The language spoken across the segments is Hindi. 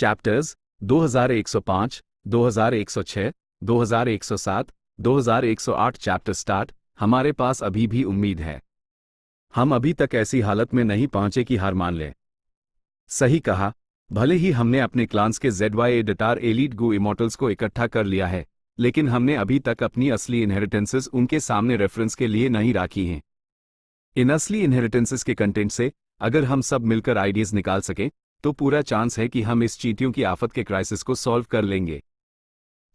Chapters 2105, 2106, 2107, 2108 chapter start. हमारे पास अभी भी उम्मीद है। हम अभी तक ऐसी हालत में नहीं पहुंचे कि हार मान लें। सही कहा, भले ही हमने अपने क्लान्स के ZY एडिटार एलीट गो इमॉर्टल्स को इकट्ठा कर लिया है, लेकिन हमने अभी तक अपनी असली इनहेरिटेंसेस उनके सामने रेफरेंस के लिए नहीं रखी हैं। इन असली इनहेरिटेंसेस के कंटेंट से अगर हम सब मिलकर आइडियाज निकाल सकें तो पूरा चांस है कि हम इस चींटियों की आफत के क्राइसिस को सॉल्व कर लेंगे।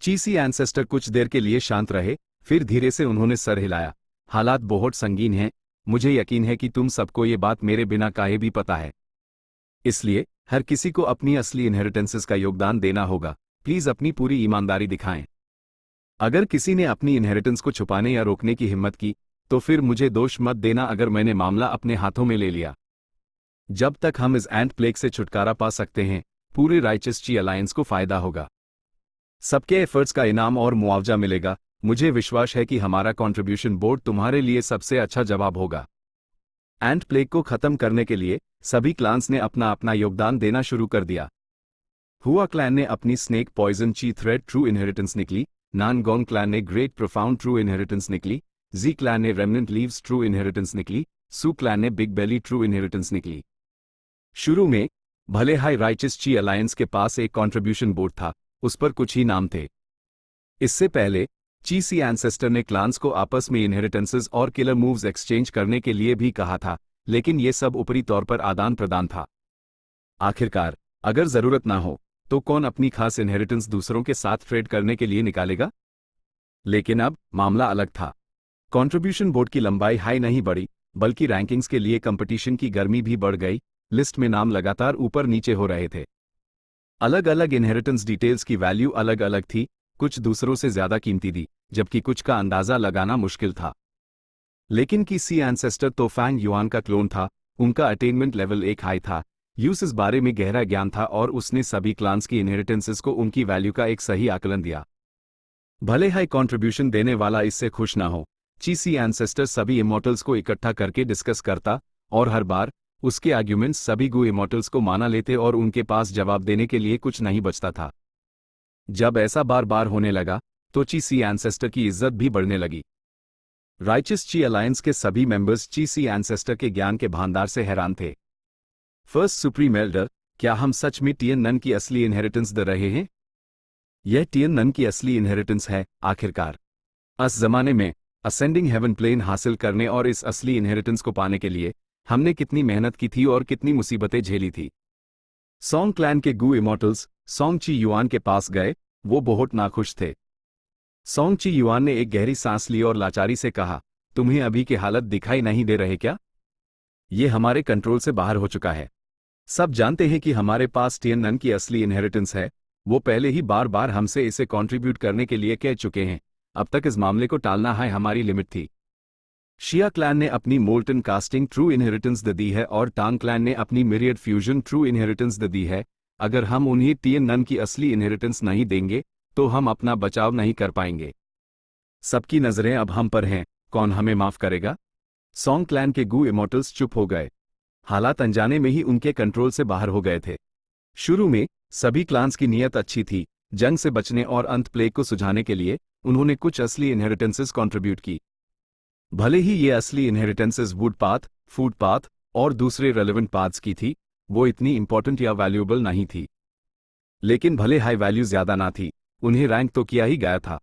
चीसी एंसेस्टर कुछ देर के लिए शांत रहे, फिर धीरे से उन्होंने सर हिलाया। हालात बहुत संगीन हैं, मुझे यकीन है कि तुम सबको ये बात मेरे बिना कहे भी पता है। इसलिए हर किसी को अपनी असली इनहेरिटेंसेस का योगदान देना होगा। प्लीज अपनी पूरी ईमानदारी दिखाएं। अगर किसी ने अपनी इनहेरिटेंस को छुपाने या रोकने की हिम्मत की तो फिर मुझे दोष मत देना अगर मैंने मामला अपने हाथों में ले लिया। जब तक हम इस एंट प्लेग से छुटकारा पा सकते हैं, पूरे राइचस ची अलायंस को फायदा होगा। सबके एफर्ट्स का इनाम और मुआवजा मिलेगा। मुझे विश्वास है कि हमारा कंट्रीब्यूशन बोर्ड तुम्हारे लिए सबसे अच्छा जवाब होगा। एंट प्लेग को खत्म करने के लिए सभी क्लान्स ने अपना अपना योगदान देना शुरू कर दिया। हुआ क्लैन ने अपनी स्नेक पॉइजन ची थ्रेड ट्रू इनहेरिटेंस निकली, नानगोंग क्लैन ने ग्रेट प्रोफाउंड ट्रू इनहेरिटेंस निकली, जी क्लैन ने रेमनेंट लीव्स ट्रू इनहेरिटेंस निकली, सू क्लैन ने बिग बेली ट्रू इनहेरिटेंस निकली। शुरू में भले हाई राइचस ची अलायंस के पास एक कंट्रीब्यूशन बोर्ड था, उस पर कुछ ही नाम थे। इससे पहले चीसी एंसेस्टर ने क्लान्स को आपस में इनहेरिटेंसेस और किलर मूव्स एक्सचेंज करने के लिए भी कहा था, लेकिन यह सब ऊपरी तौर पर आदान प्रदान था। आखिरकार अगर जरूरत ना हो तो कौन अपनी खास इनहेरिटेंस दूसरों के साथ ट्रेड करने के लिए निकालेगा? लेकिन अब मामला अलग था। कंट्रीब्यूशन बोर्ड की लंबाई हाई नहीं बढ़ी, बल्कि रैंकिंग्स के लिए कंपटीशन की गर्मी भी बढ़ गई। लिस्ट में नाम लगातार ऊपर नीचे हो रहे थे। अलग अलग इनहेरिटेंस डिटेल्स की वैल्यू अलग अलग थी, कुछ दूसरों से ज्यादा कीमती थी, जबकि कुछ का अंदाजा लगाना मुश्किल था। लेकिन किसी एंसेस्टर तो फैंग युआन का क्लोन था, उनका अटेनमेंट लेवल 1 हाई था, यूस इस बारे में गहरा ज्ञान था और उसने सभी क्लान्स की इनहेरिटेंसेस को उनकी वैल्यू का एक सही आकलन दिया। भले हाई कंट्रीब्यूशन देने वाला इससे खुश ना हो, चीसी एंसेस्टर सभी इमॉर्टल्स को इकट्ठा करके डिस्कस करता और हर बार उसके आर्ग्यूमेंट्स सभी गो इमॉर्टल्स को माना लेते और उनके पास जवाब देने के लिए कुछ नहीं बचता था। जब ऐसा बार बार होने लगा तो चीसी एंसेस्टर की इज्जत भी बढ़ने लगी। राइचस ची अलायंस के सभी मेंबर्स चीसी एंसेस्टर के ज्ञान के भांडार से हैरान थे। फर्स्ट सुप्रीम एल्डर, क्या हम सच में टियन नन की असली इनहेरिटेंस दे रहे हैं? यह टियन नन की असली इनहेरिटेंस है आखिरकार। इस जमाने में असेंडिंग हेवन प्लेन हासिल करने और इस असली इनहेरिटेंस को पाने के लिए हमने कितनी मेहनत की थी और कितनी मुसीबतें झेली थी। सॉन्ग क्लैन के गू इमॉर्टल्स सॉन्ग ची युआन के पास गए, वो बहुत नाखुश थे। सॉन्ग ची युआन ने एक गहरी सांस ली और लाचारी से कहा, तुम्हें अभी की हालत दिखाई नहीं दे रहे क्या? ये हमारे कंट्रोल से बाहर हो चुका है। सब जानते हैं कि हमारे पास टियन नन की असली इनहेरिटेंस है, वो पहले ही बार बार हमसे इसे कंट्रीब्यूट करने के लिए कह चुके हैं। अब तक इस मामले को टालना है हमारी लिमिट थी। शिया क्लैन ने अपनी मोल्टन कास्टिंग ट्रू इनहेरिटेंस दे दी है और टांग क्लैन ने अपनी मिरियड फ्यूजन ट्रू इनहेरिटेंस दे दी है। अगर हम उन्हें टियन नन की असली इनहेरिटेंस नहीं देंगे तो हम अपना बचाव नहीं कर पाएंगे। सबकी नजरें अब हम पर हैं, कौन हमें माफ करेगा? सॉन्ग क्लैन के गू इमॉर्टल्स चुप हो गए। हालात अनजाने में ही उनके कंट्रोल से बाहर हो गए थे। शुरू में सभी क्लान्स की नीयत अच्छी थी, जंग से बचने और अंत प्लेग को सुझाने के लिए उन्होंने कुछ असली इनहेरिटेंसेस कंट्रीब्यूट की। भले ही ये असली inheritances would path, food path और दूसरे रेलेवेंट पाथ्स की थी, वो इतनी इंपॉर्टेंट या वैल्यूएबल नहीं थी। लेकिन भले हाई वैल्यू ज्यादा ना थी, उन्हें रैंक तो किया ही गया था।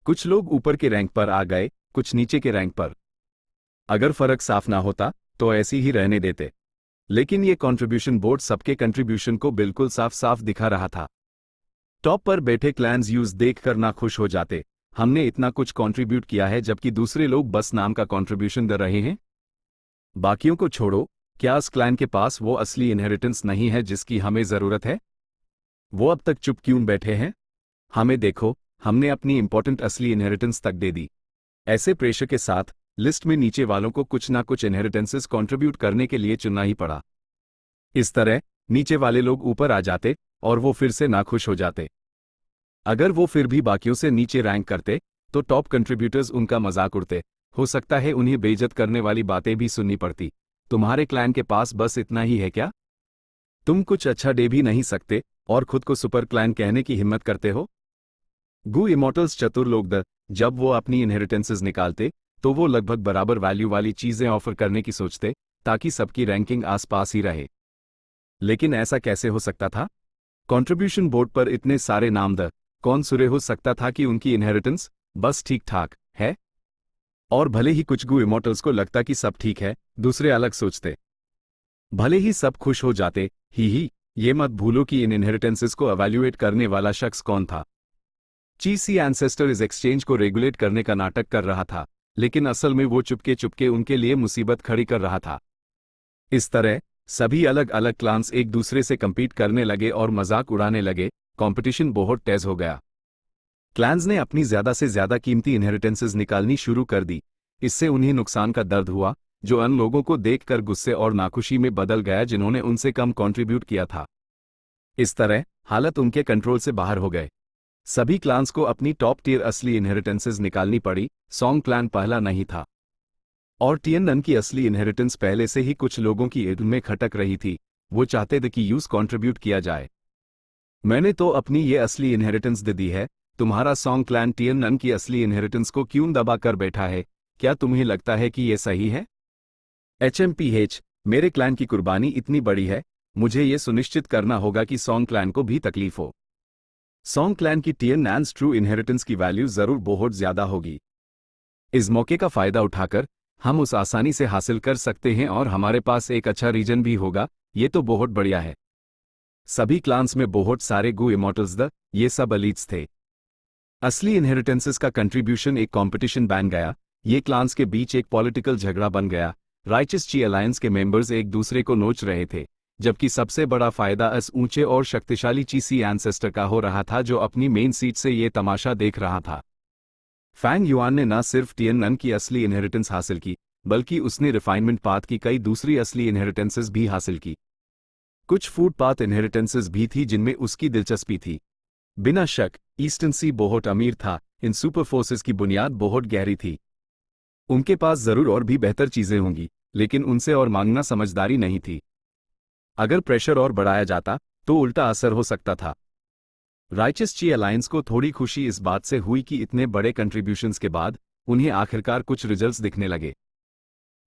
कुछ लोग ऊपर के रैंक पर आ गए, कुछ नीचे के रैंक पर। अगर फर्क साफ ना होता तो ऐसी ही रहने देते, लेकिन ये कंट्रीब्यूशन बोर्ड सबके कंट्रीब्यूशन को बिल्कुल साफ साफ दिखा रहा था। टॉप पर बैठे क्लैन्स यूज देख कर ना खुश हो जाते, हमने इतना कुछ कंट्रीब्यूट किया है जबकि दूसरे लोग बस नाम का कंट्रीब्यूशन दे रहे हैं। बाकियों को छोड़ो, क्या इस क्लैन के पास वो असली इनहेरिटेंस नहीं है जिसकी हमें जरूरत है? वो अब तक चुप क्यों बैठे हैं? हमें देखो, हमने अपनी इंपॉर्टेंट असली इनहेरिटेंस तक दे दी। ऐसे प्रेशर के साथ लिस्ट में नीचे वालों को कुछ ना कुछ इनहेरिटेंसेस कंट्रीब्यूट करने के लिए चुनना ही पड़ा। इस तरह नीचे वाले लोग ऊपर आ जाते और वो फिर से नाखुश हो जाते। अगर वो फिर भी बाकियों से नीचे रैंक करते तो टॉप कंट्रीब्यूटर्स उनका मजाक उड़ते, हो सकता है उन्हें बेइज्जत करने वाली बातें भी सुननी पड़ती। तुम्हारे क्लैन के पास बस इतना ही है क्या? तुम कुछ अच्छा दे भी नहीं सकते? और खुद को सुपर क्लैन कहने की हिम्मत करते हो? गू इमॉर्टल्स चतुर लोग जब वो अपनी इनहेरिटेंसेस निकालते तो वो लगभग बराबर वैल्यू वाली चीजें ऑफर करने की सोचते ताकि सबकी रैंकिंग आसपास ही रहे। लेकिन ऐसा कैसे हो सकता था? कंट्रीब्यूशन बोर्ड पर इतने सारे नाम कौन सुरे हो सकता था कि उनकी इनहेरिटेंस बस ठीक ठाक है? और भले ही कुछ गू इमॉर्टल्स को लगता कि सब ठीक है, दूसरे अलग सोचते। भले ही सब खुश हो जाते ही ये मत भूलो कि इन इनहेरिटेंसेस को एवेल्युएट करने वाला शख्स कौन था। चीसी एंसेस्टर इस एक्सचेंज को रेगुलेट करने का नाटक कर रहा था, लेकिन असल में वो चुपके चुपके उनके लिए मुसीबत खड़ी कर रहा था। इस तरह सभी अलग अलग क्लान्स एक दूसरे से कंपीट करने लगे और मजाक उड़ाने लगे। कंपटीशन बहुत तेज हो गया। क्लैंस ने अपनी ज्यादा से ज्यादा कीमती इनहेरिटेंसेस निकालनी शुरू कर दी। इससे उन्हें नुकसान का दर्द हुआ, जो उन लोगों को देखकर गुस्से और नाखुशी में बदल गया जिन्होंने उनसे कम कंट्रीब्यूट किया था। इस तरह हालत उनके कंट्रोल से बाहर हो गए। सभी क्लान्स को अपनी टॉप टियर असली इनहेरिटेंसेस निकालनी पड़ी। सॉन्ग क्लैन पहला नहीं था, और टियनन की असली इनहेरिटेंस पहले से ही कुछ लोगों की एड में खटक रही थी। वो चाहते थे कि यूज कंट्रीब्यूट किया जाए। मैंने तो अपनी ये असली इनहेरिटेंस दे दी है, तुम्हारा सॉन्ग क्लैन टियनन की असली इनहेरिटेंस को क्यों दबा कर बैठा है? क्या तुम्हें लगता है कि ये सही है? HMPH, मेरे क्लैन की कुर्बानी इतनी बड़ी है, मुझे ये सुनिश्चित करना होगा कि सॉन्ग क्लैन को भी तकलीफ हो। सॉन्ग क्लैन की टियनन्स ट्रू इनहेरिटेंस की वैल्यू जरूर बहुत ज्यादा होगी। इस मौके का फायदा उठाकर हम उस आसानी से हासिल कर सकते हैं और हमारे पास एक अच्छा रीजन भी होगा। ये तो बहुत बढ़िया है। सभी क्लान्स में बहुत सारे गू इमॉर्टल्स ये सब एलीट्स थे। असली इनहेरिटेंसेस का कंट्रीब्यूशन एक कंपटीशन बन गया। ये क्लान्स के बीच एक पॉलिटिकल झगड़ा बन गया। राइचस ची अलायंस के मेंबर्स एक दूसरे को नोच रहे थे, जबकि सबसे बड़ा फायदा इस ऊंचे और शक्तिशाली चीसी एंसेस्टर का हो रहा था, जो अपनी मेन सीट से ये तमाशा देख रहा था। फैंग युआन ने न सिर्फ टियनन की असली इनहेरिटेंस हासिल की, बल्कि उसने रिफाइनमेंट पाथ की कई दूसरी असली इनहेरिटेंसेस भी हासिल की। कुछ फूड पाथ इनहेरिटेंसेस भी थी जिनमें उसकी दिलचस्पी थी। बिना शक ईस्टर्न सी बहुत अमीर था। इन सुपर फोर्सेस की बुनियाद बहुत गहरी थी। उनके पास जरूर और भी बेहतर चीजें होंगी, लेकिन उनसे और मांगना समझदारी नहीं थी। अगर प्रेशर और बढ़ाया जाता तो उल्टा असर हो सकता था। राइचस ची अलायंस को थोड़ी खुशी इस बात से हुई कि इतने बड़े कंट्रीब्यूशंस के बाद उन्हें आखिरकार कुछ रिजल्ट्स दिखने लगे।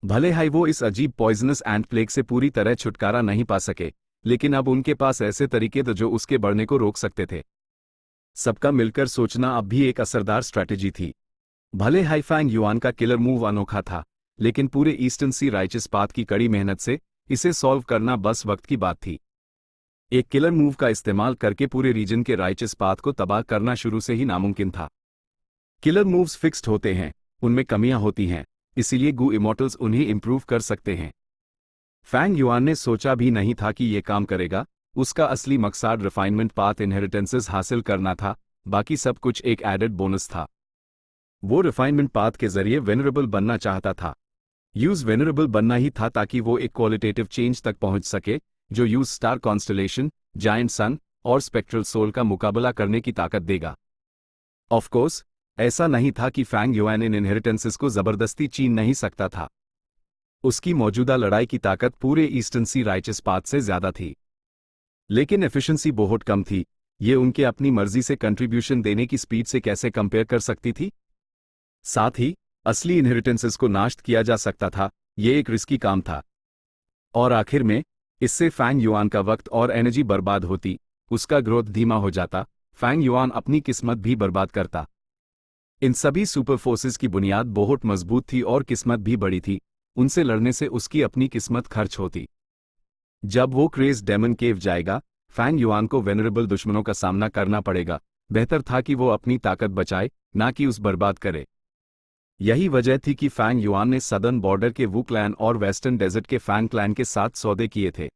भले ही वो इस अजीब पॉइजनस एंट प्लेग से पूरी तरह छुटकारा नहीं पा सके, लेकिन अब उनके पास ऐसे तरीके थे जो उसके बढ़ने को रोक सकते थे। सबका मिलकर सोचना अब भी एक असरदार स्ट्रैटेजी थी। भले ही फैंग युआन का किलर मूव अनोखा था, लेकिन पूरे ईस्टर्न सी राइचस पाथ की कड़ी मेहनत से इसे सॉल्व करना बस वक्त की बात थी। एक किलर मूव का इस्तेमाल करके पूरे रीजन के राइचस पाथ को तबाह करना शुरू से ही नामुमकिन था। किलर मूव्स फिक्स्ड होते हैं, उनमें कमियां होती हैं, इसीलिए गू इमॉर्टल्स उन्हें इंप्रूव कर सकते हैं। फैंग युआन ने सोचा भी नहीं था कि यह काम करेगा। उसका असली मकसद रिफाइनमेंट पाथ इनहेरिटेंसेस हासिल करना था, बाकी सब कुछ एक एडेड बोनस था। वो रिफाइनमेंट पाथ के जरिए वेनरेबल बनना चाहता था। यूज वेनरेबल बनना ही था ताकि वो एक क्वालिटेटिव चेंज तक पहुंच सके जो यूज स्टार कॉन्स्टलेशन, जायंट सन और स्पेक्ट्रल सोल का मुकाबला करने की ताकत देगा। ऑफ कोर्स ऐसा नहीं था कि फैंग युआन इन इनहेरिटेंसेस को जबरदस्ती छीन नहीं सकता था। उसकी मौजूदा लड़ाई की ताकत पूरे ईस्टर्न सी राइचस पाथ से ज्यादा थी, लेकिन एफिशिएंसी बहुत कम थी। ये उनके अपनी मर्जी से कंट्रीब्यूशन देने की स्पीड से कैसे कंपेयर कर सकती थी? साथ ही असली इनहेरिटेंसेस को नाश्त किया जा सकता था। ये एक रिस्की काम था, और आखिर में इससे फैंग युआन का वक्त और एनर्जी बर्बाद होती। उसका ग्रोथ धीमा हो जाता, फैंग युआन अपनी किस्मत भी बर्बाद करता। इन सभी सुपर फोर्सेस की बुनियाद बहुत मजबूत थी और किस्मत भी बड़ी थी। उनसे लड़ने से उसकी अपनी किस्मत खर्च होती। जब वो क्रेज डेमन केव जाएगा, फैंग युआन को वेनरेबल दुश्मनों का सामना करना पड़ेगा। बेहतर था कि वो अपनी ताकत बचाए, ना कि उस बर्बाद करे। यही वजह थी कि फैंग युआन ने सदर्न बॉर्डर के वू क्लैन और वेस्टर्न डेजर्ट के फैंग क्लैन के साथ सौदे किए थे।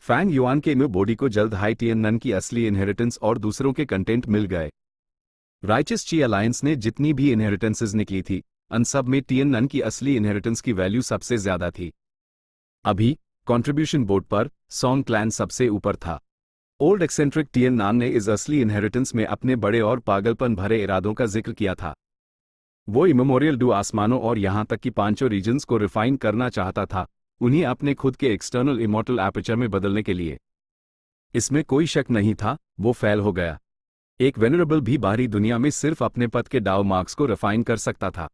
फैंग युआन के न्यू बॉडी को जल्द हाई टियनन की असली इनहेरिटेंस और दूसरों के कंटेंट मिल गए। राइचस ची अलायंस ने जितनी भी इनहेरिटेंसेस निकली थी, उन सब में टियनन की असली इनहेरिटेंस की वैल्यू सबसे ज्यादा थी। अभी कंट्रीब्यूशन बोर्ड पर सॉन्ग क्लैन सबसे ऊपर था। ओल्ड एक्सेंट्रिक टियनन ने इस असली इनहेरिटेंस में अपने बड़े और पागलपन भरे इरादों का जिक्र किया था। वो इमेमोरियल डू आसमानों और यहां तक कि पांचों रीजन्स को रिफाइन करना चाहता था, उन्हें अपने खुद के एक्सटर्नल इमॉर्टल एपर्चर में बदलने के लिए। इसमें कोई शक नहीं था, वो फेल हो गया। एक वेनरेबल भी बाहरी दुनिया में सिर्फ अपने पद के डाउ मार्क्स को रिफाइन कर सकता था।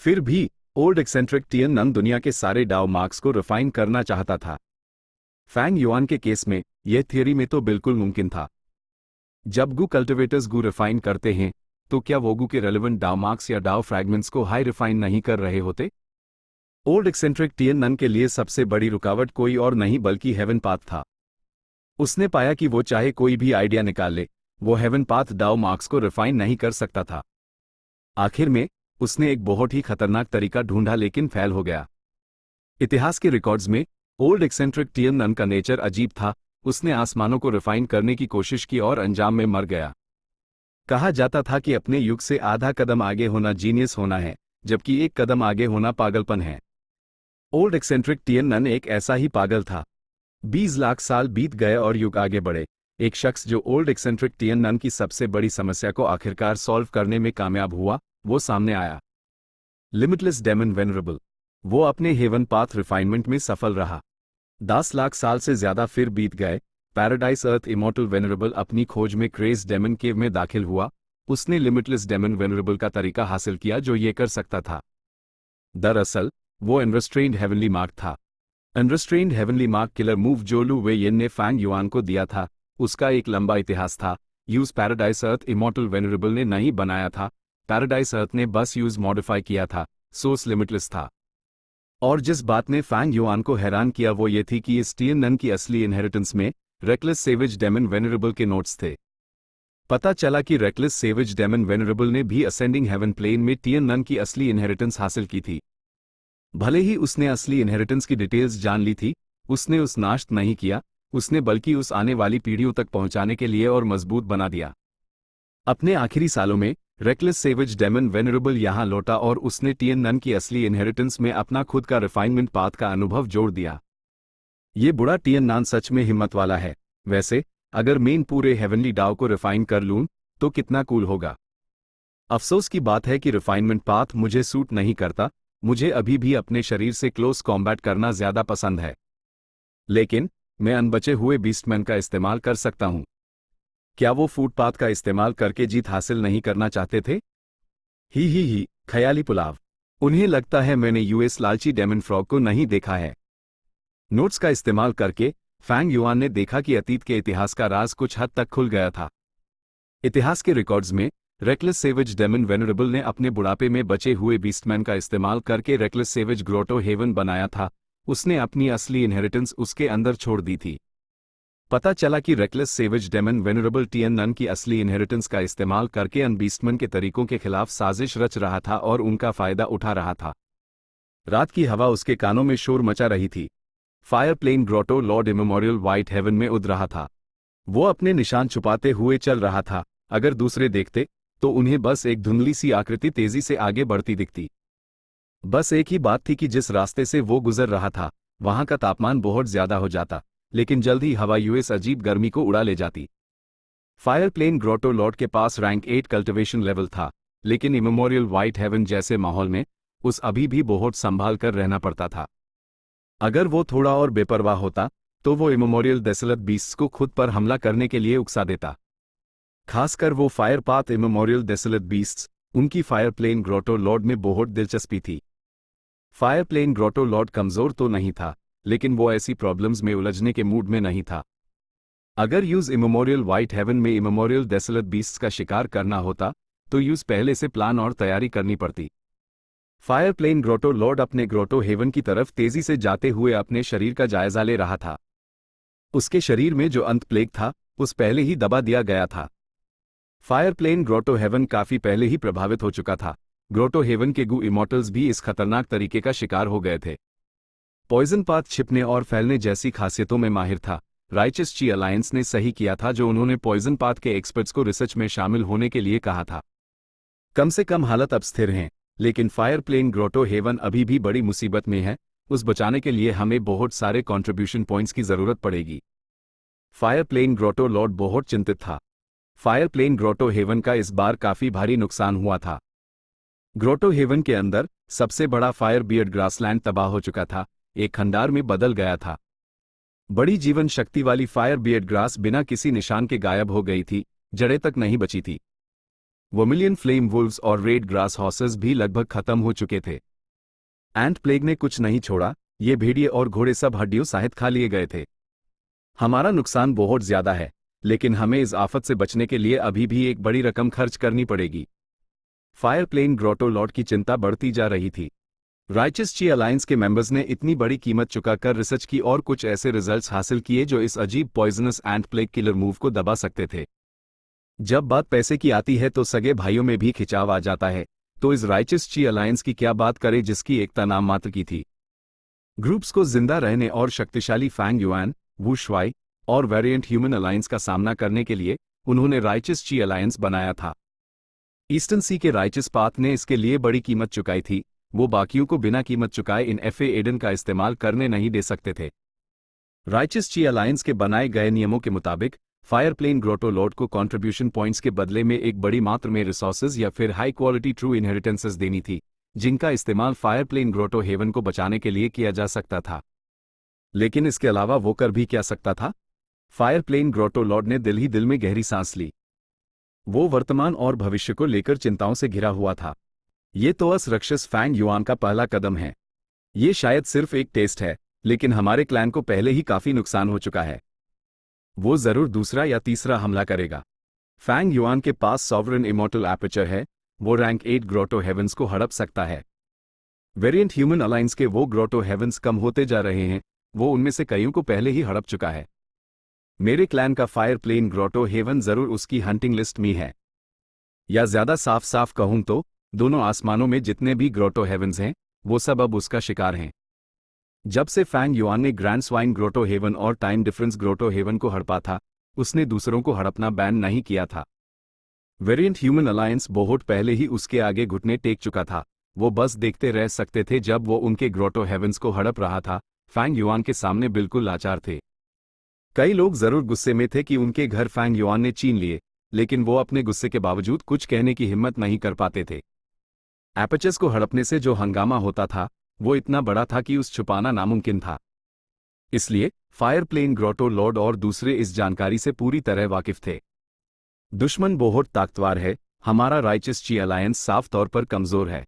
फिर भी ओल्ड एक्सेंट्रिक टियन नन दुनिया के सारे डाउ मार्क्स को रिफाइन करना चाहता था। फैंग युआन के केस में यह थियरी में तो बिल्कुल मुमकिन था। जब गू कल्टिवेटर्स गू रिफाइन करते हैं तो क्या वो गू के रेलेवेंट डाउ मार्क्स या डाउ फ्रैगमेंट्स को हाई रिफाइन नहीं कर रहे होते? ओल्ड एक्सेंट्रिक टियन नन के लिए सबसे बड़ी रुकावट कोई और नहीं बल्कि हेवन पाथ था। उसने पाया कि वो चाहे कोई भी आइडिया निकाल ले, वो हेवन पाथ डाउ मार्क्स को रिफाइन नहीं कर सकता था। आखिर में उसने एक बहुत ही खतरनाक तरीका ढूंढा लेकिन फेल हो गया। इतिहास के रिकॉर्ड्स में ओल्ड एक्सेंट्रिक टियन नन का नेचर अजीब था। उसने आसमानों को रिफाइन करने की कोशिश की और अंजाम में मर गया। कहा जाता था कि अपने युग से आधा कदम आगे होना जीनियस होना है, जबकि एक कदम आगे होना पागलपन है। ओल्ड एक्सेंट्रिक टियन नन एक ऐसा ही पागल था। 20 लाख साल बीत गए और युग आगे बढ़े। एक शख्स जो ओल्ड एक्सेंट्रिक टियन नन की सबसे बड़ी समस्या को आखिरकार सॉल्व करने में कामयाब हुआ, वो सामने आया। Limitless demon venerable. वो अपने हेवन पाथ रिफाइनमेंट में सफल रहा। 10 लाख साल से ज्यादा फिर बीत गए। पैराडाइस अर्थ इमॉर्टल वेनरेबल अपनी खोज में क्रेज डेमन केव में दाखिल हुआ। उसने लिमिटलेस डेमन वेनरेबल का तरीका हासिल किया जो ये कर सकता था। दरअसल वो अनरिस्ट्रेन्ड हेवनली मार्क था। अनरिस्ट्रेन्ड हेवनली मार्क किलर मूव जो लू वे येन ने फैंग युआन को दिया था, उसका एक लंबा इतिहास था। यूज पैराडाइस अर्थ इमॉर्टल वेनरेबल ने नहीं बनाया था, पैराडाइस अर्थ ने बस यूज मॉडिफाई किया था। सोर्स लिमिटलेस था। और जिस बात ने फैंग युआन को हैरान किया वो ये थी कि इस टियन नन की असली इनहेरिटेंस में रेकलेस सेविज डेमन वेनरेबल के नोट्स थे। पता चला कि रेकलेस सेविज डेमन वेनरेबल ने भी असेंडिंग हेवन प्लेन में टियन नन की असली इनहेरिटेंस हासिल की थी। भले ही उसने असली इनहेरिटेंस की डिटेल्स जान ली थी, उसने उस नाश्त नहीं किया, उसने बल्कि उस आने वाली पीढ़ियों तक पहुंचाने के लिए और मजबूत बना दिया। अपने आखिरी सालों में रेकलेस सेविज डेमन वेनरेबल यहां लौटा और उसने टियन नन की असली इनहेरिटेंस में अपना खुद का रिफाइनमेंट पाथ का अनुभव जोड़ दिया। ये बुढ़ा टियन नन सच में हिम्मत वाला है। वैसे अगर मैं पूरे हेवनली डाउ को रिफाइन कर लूं तो कितना कूल होगा। अफसोस की बात है कि रिफाइनमेंट पाथ मुझे सूट नहीं करता। मुझे अभी भी अपने शरीर से क्लोज कॉम्बैट करना ज्यादा पसंद है। लेकिन मैं अनबचे हुए बीस्टमैन का इस्तेमाल कर सकता हूं। क्या वो फुटपाथ का इस्तेमाल करके जीत हासिल नहीं करना चाहते थे? ही ख्याली पुलाव। उन्हें लगता है मैंने यूएस लालची डेमन फ्रॉग को नहीं देखा है। नोट्स का इस्तेमाल करके फैंग युआन ने देखा कि अतीत के इतिहास का राज कुछ हद तक खुल गया था। इतिहास के रिकॉर्ड्स में रेकलेस सेविज डेमन वेनरेबल ने अपने बुढ़ापे में बचे हुए बीस्टमैन का इस्तेमाल करके रेकलेस सेविज ग्रोटो हेवन बनाया था। उसने अपनी असली इनहेरिटेंस उसके अंदर छोड़ दी थी। पता चला कि रेकलेस सेविज डेमन वेनरेबल टियन नन की असली इनहेरिटेंस का इस्तेमाल करके अनबीस्टमैन के तरीकों के खिलाफ साजिश रच रहा था और उनका फायदा उठा रहा था। रात की हवा उसके कानों में शोर मचा रही थी। Fire plane grotto lord immemorial white heaven में उड़ रहा था। वो अपने निशान छुपाते हुए चल रहा था। अगर दूसरे देखते तो उन्हें बस एक धुंधली सी आकृति तेजी से आगे बढ़ती दिखती। बस एक ही बात थी कि जिस रास्ते से वो गुजर रहा था वहां का तापमान बहुत ज्यादा हो जाता, लेकिन जल्द ही हवा यूएस अजीब गर्मी को उड़ा ले जाती। फायर प्लेन ग्रोटो लॉर्ड के पास रैंक 8 कल्टिवेशन लेवल था, लेकिन इमेमोरियल व्हाइट हेवन जैसे माहौल में उस अभी भी बहुत संभाल कर रहना पड़ता था। अगर वो थोड़ा और बेपरवाह होता तो वो इमेमोरियल डेसोलेट बीस्ट्स को खुद पर हमला करने के लिए उकसा देता। खासकर वो fire path immemorial desolate beasts, उनकी फायर प्लेन ग्रोटो लॉर्ड में बहुत दिलचस्पी थी। फायर प्लेन ग्रोटो लॉर्ड कमजोर तो नहीं था, लेकिन वो ऐसी प्रॉब्लम्स में उलझने के मूड में नहीं था। अगर यूज इमेमोरियल व्हाइट हेवन में इमेमोरियल डेसोलेट बीस्ट्स का शिकार करना होता तो यूज पहले से प्लान और तैयारी करनी पड़ती। फायर प्लेन ग्रोटो लॉर्ड अपने ग्रोटो हेवन की तरफ तेजी से जाते हुए अपने शरीर का जायजा ले रहा था। उसके शरीर में जो अंत प्लेग था उस पहले ही दबा दिया गया था। फायर प्लेन ग्रोटो हेवन काफी पहले ही प्रभावित हो चुका था। ग्रोटो हेवन के गू इमॉर्टल्स भी इस खतरनाक तरीके का शिकार हो गए थे। पॉइजन पाथ छिपने और फैलने जैसी खासियतों में माहिर था। राइचस ची अलायंस ने सही किया था जो उन्होंने पॉइजन पाथ के एक्सपर्ट्स को रिसर्च में शामिल होने के लिए कहा था। कम से कम हालत अब स्थिर हैं, लेकिन फायर प्लेन ग्रोटो हेवन अभी भी बड़ी मुसीबत में है। उस बचाने के लिए हमें बहुत सारे कंट्रीब्यूशन पॉइंट्स की जरूरत पड़ेगी। फायर प्लेन ग्रोटो लॉर्ड बहुत चिंतित था। फायर प्लेन ग्रोटो हेवन का इस बार काफी भारी नुकसान हुआ था। ग्रोटो हेवन के अंदर सबसे बड़ा फायर बियर्ड ग्रासलैंड तबाह हो चुका था, एक खंडार में बदल गया था। बड़ी जीवन शक्ति वाली फायर बियर्ड ग्रास बिना किसी निशान के गायब हो गई थी, जड़ें तक नहीं बची थी। वर्मिलियन फ्लेम वुल्व्स और रेड ग्रास हॉर्सेस भी लगभग खत्म हो चुके थे। एंट प्लेग ने कुछ नहीं छोड़ा, ये भेड़िए और घोड़े सब हड्डियों सहित खा लिए गए थे। हमारा नुकसान बहुत ज्यादा है, लेकिन हमें इस आफत से बचने के लिए अभी भी एक बड़ी रकम खर्च करनी पड़ेगी। फायर प्लेन ग्रोटो लॉर्ड की चिंता बढ़ती जा रही थी। राइचस ची अलायंस के मेंबर्स ने इतनी बड़ी कीमत चुकाकर रिसर्च की और कुछ ऐसे रिजल्ट्स हासिल किए जो इस अजीब पॉइजनस एंट प्लेग किलर मूव को दबा सकते थे। जब बात पैसे की आती है तो सगे भाइयों में भी खिंचाव आ जाता है, तो इस राइचस ची अलायंस की क्या बात करें जिसकी एकता नाम मात्र की थी। ग्रुप्स को जिंदा रहने और शक्तिशाली फैंग युआन, वू शुआई और वेरिएंट ह्यूमन अलायंस का सामना करने के लिए उन्होंने राइचस ची अलायंस बनाया था। ईस्टर्न सी के राइचस पाथ ने इसके लिए बड़ी कीमत चुकाई थी, वो बाकियों को बिना कीमत चुकाए इन एफए एडन का इस्तेमाल करने नहीं दे सकते थे। राइचस ची अलायंस के बनाए गए नियमों के मुताबिक फायर प्लेन ग्रोटो लॉर्ड को कंट्रीब्यूशन पॉइंट्स के बदले में एक बड़ी मात्रा में रिसोर्सेज या फिर हाई क्वालिटी ट्रू इनहेरिटेंसेस देनी थी, जिनका इस्तेमाल फायर प्लेन ग्रोटो हेवन को बचाने के लिए किया जा सकता था। लेकिन इसके अलावा वो कर भी क्या सकता था? फायर प्लेन ग्रोटो लॉर्ड ने दिल ही दिल में गहरी सांस ली। वो वर्तमान और भविष्य को लेकर चिंताओं से घिरा हुआ था। ये तो अस राक्षस फैंग युआन का पहला कदम है। ये शायद सिर्फ एक टेस्ट है, लेकिन हमारे क्लैन को पहले ही काफी नुकसान हो चुका है। वो जरूर दूसरा या तीसरा हमला करेगा। फैंग युआन के पास सॉवरेन इमॉर्टल एपर्चर है, वो रैंक 8 ग्रोटो हेवंस को हड़प सकता है। वेरिएंट ह्यूमन अलायंस के वो ग्रोटो हेवंस कम होते जा रहे हैं, वो उनमें से कईयों को पहले ही हड़प चुका है। मेरे क्लैन का फायर प्लेन ग्रोटो हेवन जरूर उसकी हंटिंग लिस्ट में है। या ज्यादा साफ साफ कहूं तो दोनों आसमानों में जितने भी ग्रोटो हेवंस हैं, वो सब अब उसका शिकार हैं। जब से फैंग युआन ने ग्रैंड स्वाइन ग्रोटो हेवन और टाइम डिफरेंस ग्रोटो हेवन को हड़पा था, उसने दूसरों को हड़पना बैन नहीं किया था। वेरिएंट ह्यूमन अलायंस बहुत पहले ही उसके आगे घुटने टेक चुका था, वो बस देखते रह सकते थे जब वो उनके ग्रोटो हेवंस को हड़प रहा था। फैंग युआन के सामने बिल्कुल लाचार थे। कई लोग जरूर गुस्से में थे कि उनके घर फैंग युआन ने छीन लिए, लेकिन वो अपने गुस्से के बावजूद कुछ कहने की हिम्मत नहीं कर पाते थे। एपर्चर्स को हड़पने से जो हंगामा होता था वो इतना बड़ा था कि उस छुपाना नामुमकिन था। इसलिए फायर प्लेन ग्रोटो लॉर्ड और दूसरे इस जानकारी से पूरी तरह वाकिफ थे। दुश्मन बहुत ताकतवर है, हमारा राइचस ची अलायंस साफ तौर पर कमजोर है।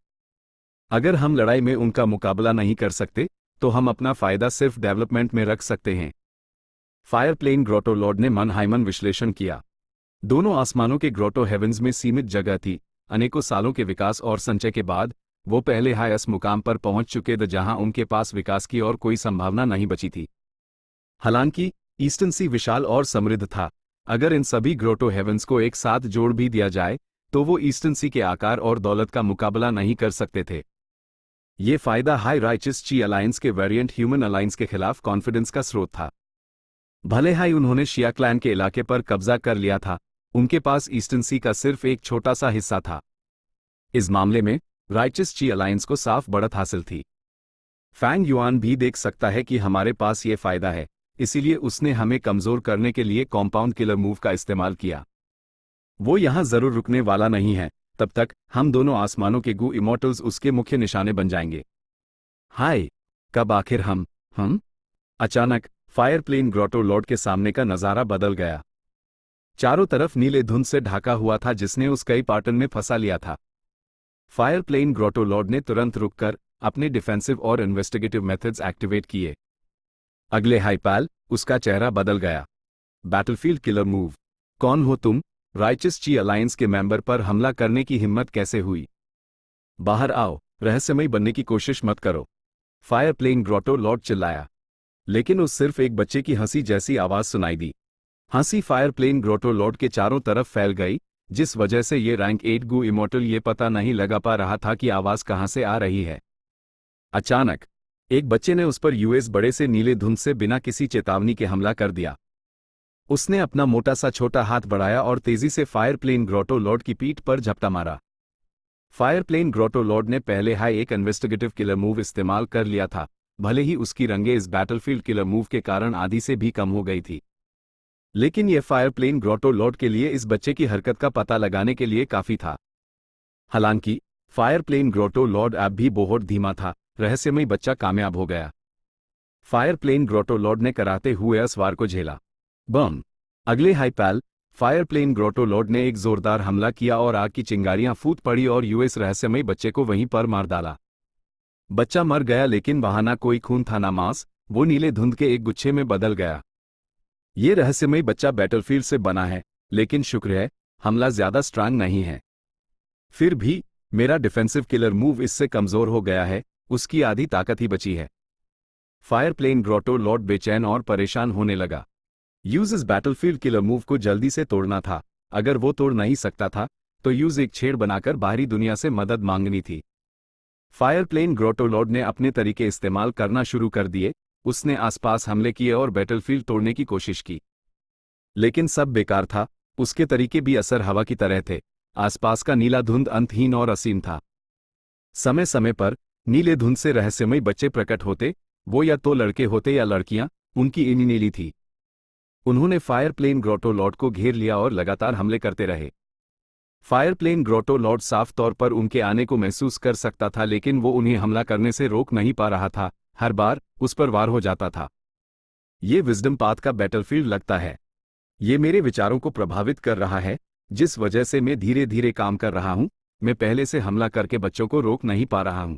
अगर हम लड़ाई में उनका मुकाबला नहीं कर सकते तो हम अपना फायदा सिर्फ डेवलपमेंट में रख सकते हैं। फायर प्लेन ग्रोटो लॉर्ड ने मनहाइमन विश्लेषण किया। दोनों आसमानों के ग्रोटो हेवंस में सीमित जगह थी। अनेकों सालों के विकास और संचय के बाद वो पहले हाईएस्ट मुकाम पर पहुंच चुके थे जहां उनके पास विकास की और कोई संभावना नहीं बची थी। हालांकि ईस्टर्न सी विशाल और समृद्ध था। अगर इन सभी ग्रोटो हेवंस को एक साथ जोड़ भी दिया जाए तो वो ईस्टर्न सी के आकार और दौलत का मुकाबला नहीं कर सकते थे। ये फायदा हाई राइचस ची अलायंस के वेरिएंट ह्यूमन अलायंस के खिलाफ कॉन्फिडेंस का स्रोत था। भले ही उन्होंने शिया क्लैन के इलाके पर कब्जा कर लिया था, उनके पास ईस्टर्न सी का सिर्फ एक छोटा सा हिस्सा था। इस मामले में राइचस ची अलायंस को साफ बढ़त हासिल थी। फैंग युआन भी देख सकता है कि हमारे पास ये फायदा है, इसीलिए उसने हमें कमजोर करने के लिए कॉम्पाउंड किलर मूव का इस्तेमाल किया। वो यहां जरूर रुकने वाला नहीं है, तब तक हम दोनों आसमानों के गू इमॉर्टल्स उसके मुख्य निशाने बन जाएंगे। हाय, कब आखिर हम अचानक फायर प्लेन ग्रोटो लॉर्ड के सामने का नजारा बदल गया। चारों तरफ नीले धुंध से ढका हुआ था जिसने उस कई पैटर्न में फंसा लिया था। फायर प्लेन ग्रोटो लॉर्ड ने तुरंत रुककर अपने डिफेंसिव और इन्वेस्टिगेटिव मेथड्स एक्टिवेट किए। अगले हाइपाल उसका चेहरा बदल गया। Battlefield killer move. कौन हो तुम? राइचस ची अलायंस के मेंबर पर हमला करने की हिम्मत कैसे हुई? बाहर आओ, रहस्यमयी बनने की कोशिश मत करो, फायर प्लेन ग्रोटो लॉर्ड चिल्लाया। लेकिन उस सिर्फ एक बच्चे की हंसी जैसी आवाज सुनाई दी। हंसी फायर प्लेन ग्रोटो लॉर्ड के चारों तरफ फैल गई, जिस वजह से ये रैंक 8 गू इमॉर्टल ये पता नहीं लगा पा रहा था कि आवाज कहां से आ रही है। अचानक एक बच्चे ने उस पर यूएस बड़े से नीले धुंध से बिना किसी चेतावनी के हमला कर दिया। उसने अपना मोटा सा छोटा हाथ बढ़ाया और तेजी से फायर प्लेन ग्रोटो लॉर्ड की पीठ पर झपटा मारा। फायर प्लेन ग्रोटो लॉर्ड ने पहले हाई एक इन्वेस्टिगेटिव किलर मूव इस्तेमाल कर लिया था, भले ही उसकी रंगे इस बैटलफील्ड किलर मूव के कारण आधी से भी कम हो गई थी। लेकिन यह फायर प्लेन ग्रोटो लॉर्ड के लिए इस बच्चे की हरकत का पता लगाने के लिए काफी था। हालांकि फायर प्लेन ग्रोटो लॉर्ड अब भी बहुत धीमा था, रहस्यमयी बच्चा कामयाब हो गया। फायर प्लेन ग्रोटोलॉर्ड ने कराते हुए असवार को झेला। बम। अगले हाइपैल फायर प्लेन ग्रोटोलॉर्ड ने एक जोरदार हमला किया और आग की चिंगारियां फूट पड़ी और यूएस रहस्यमयी बच्चे को वहीं पर मार डाला। बच्चा मर गया लेकिन वहां ना कोई खून था ना मांस, वो नीले धुंध के एक गुच्छे में बदल गया। ये रहस्यमयी बच्चा बैटलफील्ड से बना है, लेकिन शुक्र है हमला ज्यादा स्ट्रांग नहीं है। फिर भी मेरा डिफेंसिव किलर मूव इससे कमजोर हो गया है, उसकी आधी ताकत ही बची है। फायर प्लेन ग्रोटोलॉर्ड बेचैन और परेशान होने लगा। यूज इस बैटलफील्ड किलर मूव को जल्दी से तोड़ना था। अगर वो तोड़ नहीं सकता था तो यूज एक छेड़ बनाकर बाहरी दुनिया से मदद मांगनी थी। फायर प्लेन ग्रोटोलॉर्ड ने अपने तरीके इस्तेमाल करना शुरू कर दिए। उसने आसपास हमले किए और बैटलफील्ड तोड़ने की कोशिश की, लेकिन सब बेकार था। उसके तरीके भी असर हवा की तरह थे। आसपास का नीला धुंध अंतहीन और असीम था। समय समय पर नीले धुंध से रहस्यमयी बच्चे प्रकट होते। वो या तो लड़के होते या लड़कियां, उनकी इनी नीली थी। उन्होंने फायर प्लेन ग्रोटोलॉर्ड को घेर लिया और लगातार हमले करते रहे। फायर प्लेन ग्रोटोलॉर्ड साफ तौर पर उनके आने को महसूस कर सकता था, लेकिन वो उन्हें हमला करने से रोक नहीं पा रहा था। हर बार उस पर वार हो जाता था। ये विजडम पाथ का बैटलफील्ड लगता है। ये मेरे विचारों को प्रभावित कर रहा है, जिस वजह से मैं धीरे धीरे काम कर रहा हूं। मैं पहले से हमला करके बच्चों को रोक नहीं पा रहा हूं।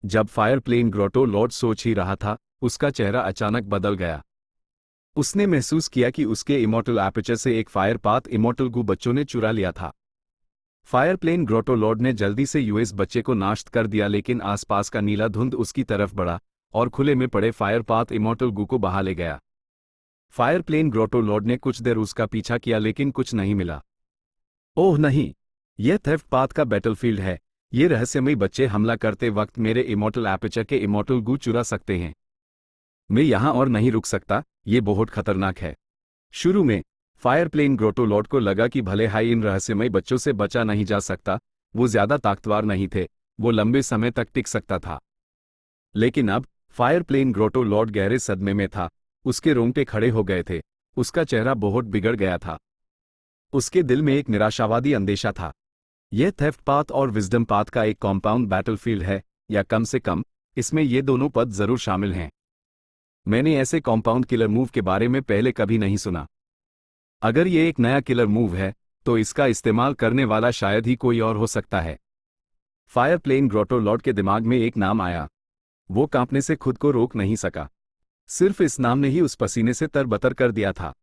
जब फायर प्लेन ग्रोटोलॉर्ड सोच ही रहा था, उसका चेहरा अचानक बदल गया। उसने महसूस किया कि उसके इमॉर्टल एपर्चर से एक फायर पाथ इमॉर्टल गू बच्चों ने चुरा लिया था। फायर प्लेन ग्रोटोलॉर्ड ने जल्दी से यूएस बच्चे को नाश्त कर दिया, लेकिन आसपास का नीला धुंध उसकी तरफ बढ़ा और खुले में पड़े फायर पाथ इमॉर्टल गू को बहा ले गया। फायर प्लेन ग्रोटोलॉर्ड ने कुछ देर उसका पीछा किया, लेकिन कुछ नहीं मिला। ओह नहीं, यह थेफ्ट पाथ का बैटलफील्ड है। ये रहस्यमयी बच्चे हमला करते वक्त मेरे इमॉर्टल एपर्चर के इमॉर्टल गू चुरा सकते हैं। मैं यहां और नहीं रुक सकता, ये बहुत खतरनाक है। शुरू में फायर प्लेन ग्रोटोलॉर्ड को लगा कि भले हाई इन रहस्यमयी बच्चों से बचा नहीं जा सकता, वो ज्यादा ताकतवर नहीं थे, वो लंबे समय तक टिक सकता था। लेकिन अब फायर प्लेन ग्रोटोलॉर्ड गहरे सदमे में था। उसके रोंगटे खड़े हो गए थे। उसका चेहरा बहुत बिगड़ गया था। उसके दिल में एक निराशावादी अंदेशा था। यह थेफ्ट पाथ और विजडम पाथ का एक कॉम्पाउंड बैटलफील्ड है, या कम से कम इसमें ये दोनों पद जरूर शामिल हैं। मैंने ऐसे कॉम्पाउंड किलर मूव के बारे में पहले कभी नहीं सुना। अगर ये एक नया किलर मूव है तो इसका इस्तेमाल करने वाला शायद ही कोई और हो सकता है। फायर प्लेन ग्रोटोलॉर्ड के दिमाग में एक नाम आया। वो कांपने से खुद को रोक नहीं सका। सिर्फ इस नाम ने ही उस पसीने से तरबतर कर दिया था।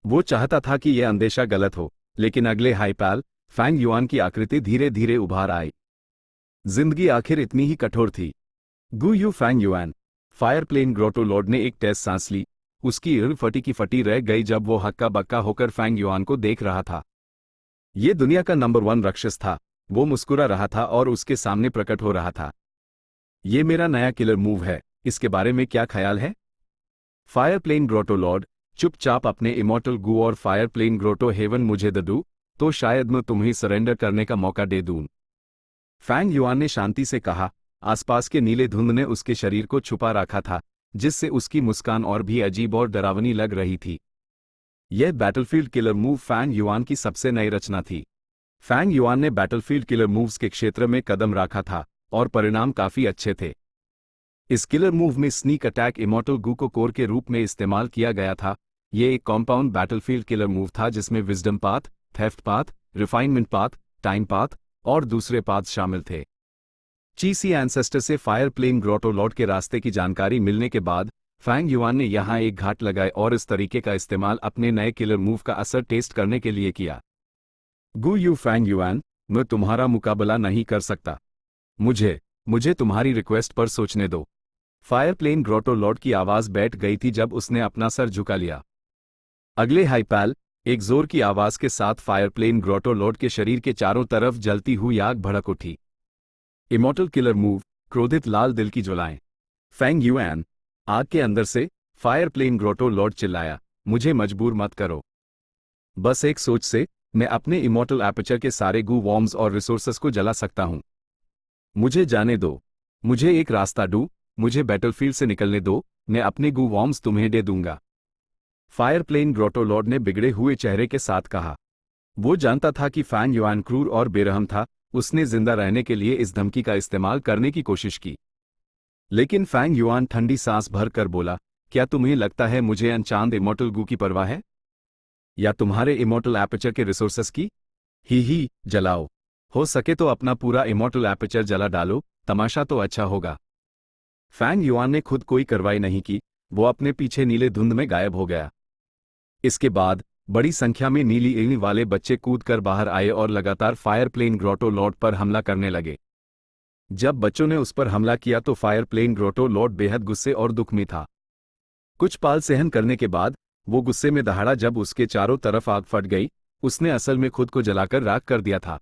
वो चाहता था कि यह अंदेशा गलत हो, लेकिन अगले हाइपैल फैंग युआन की आकृति धीरे धीरे उभार आई। जिंदगी आखिर इतनी ही कठोर थी। Gu Yue Fang Yuan. Fire plane grotto lord ने एक तेज सांस ली। उसकी रीढ़ फटी की फटी रह गई जब वो हक्का बक्का होकर फैंग युआन को देख रहा था। ये दुनिया का नंबर 1 राक्षस था। वो मुस्कुरा रहा था और उसके सामने प्रकट हो रहा था। ये मेरा नया किलर मूव है, इसके बारे में क्या ख्याल है? फायर प्लेन ग्रोटोलॉर्ड चुपचाप अपने इमॉर्टल गू और फायर प्लेन ग्रोटो हेवन मुझे दे दूं तो शायद मैं तुम्हें सरेंडर करने का मौका दे दूं। फैंग युआन ने शांति से कहा। आसपास के नीले धुंध ने उसके शरीर को छुपा रखा था, जिससे उसकी मुस्कान और भी अजीब और डरावनी लग रही थी। यह battlefield killer move Fang Yuan की सबसे नई रचना थी। फैंग युआन ने बैटलफील्ड किलर मूव्स के क्षेत्र में कदम रखा था और परिणाम काफी अच्छे थे। इस किलर मूव में स्नीक अटैक इमॉर्टल गू को कोर के रूप में इस्तेमाल किया गया था। यह एक कॉम्पाउंड बैटलफील्ड किलर मूव था जिसमें wisdom path, theft path, refinement path, time path और दूसरे पाथ शामिल थे। चीसी एंसेस्टर से फायर प्लेन ग्रोटोलॉर्ड के रास्ते की जानकारी मिलने के बाद फैंग युआन ने यहां एक घाट लगाए और इस तरीके का इस्तेमाल अपने नए किलर मूव का असर टेस्ट करने के लिए किया। गु यू फैंग युआन, मैं तुम्हारा मुकाबला नहीं कर सकता। मुझे तुम्हारी रिक्वेस्ट पर सोचने दो। फायर प्लेन ग्रोटोलॉर्ड की आवाज बैठ गई थी जब उसने अपना सर झुका लिया। अगले हाइपैल एक जोर की आवाज के साथ फायर प्लेन ग्रोटोलॉर्ड के शरीर के चारों तरफ जलती हुई आग भड़क उठी। इमॉर्टल किलर मूव, क्रोधित लाल दिल की ज्वालाएं। फैंग युआन, आग के अंदर से फायर प्लेन ग्रोटोलॉर्ड चिल्लाया, मुझे मजबूर मत करो। बस एक सोच से मैं अपने इमॉर्टल एपर्चर के सारे गू वॉर्म्स और रिसोर्सेस को जला सकता हूं। मुझे जाने दो। मुझे एक रास्ता दो। मुझे बैटलफील्ड से निकलने दो। मैं अपने गू वॉर्म्स तुम्हें दे दूंगा। फायर प्लेन ग्रोटोलॉर्ड ने बिगड़े हुए चेहरे के साथ कहा। वो जानता था कि फैंग युआन क्रूर और बेरहम था। उसने जिंदा रहने के लिए इस धमकी का इस्तेमाल करने की कोशिश की। लेकिन फैंग युआन ठंडी सांस भर कर बोला, क्या तुम्हें लगता है मुझे अनचांद इमोर्टल गू की परवाह है? या तुम्हारे इमोर्टल एपर्चर के रिसोर्सेस की? ही जलाओ। हो सके तो अपना पूरा इमोर्टल एपर्चर जला डालो, तमाशा तो अच्छा होगा। फैंग युआन ने खुद कोई कार्रवाई नहीं की, वो अपने पीछे नीले धुंध में गायब हो गया। इसके बाद बड़ी संख्या में नीली ईंट वाले बच्चे कूदकर बाहर आए और लगातार फायर प्लेन ग्रोटो लॉर्ड पर हमला करने लगे। जब बच्चों ने उस पर हमला किया तो फायर प्लेन ग्रोटो लॉर्ड बेहद गुस्से और दुख में था। कुछ पाल सहन करने के बाद वो गुस्से में दहाड़ा जब उसके चारों तरफ आग फट गई। उसने असल में खुद को जलाकर राख कर दिया था।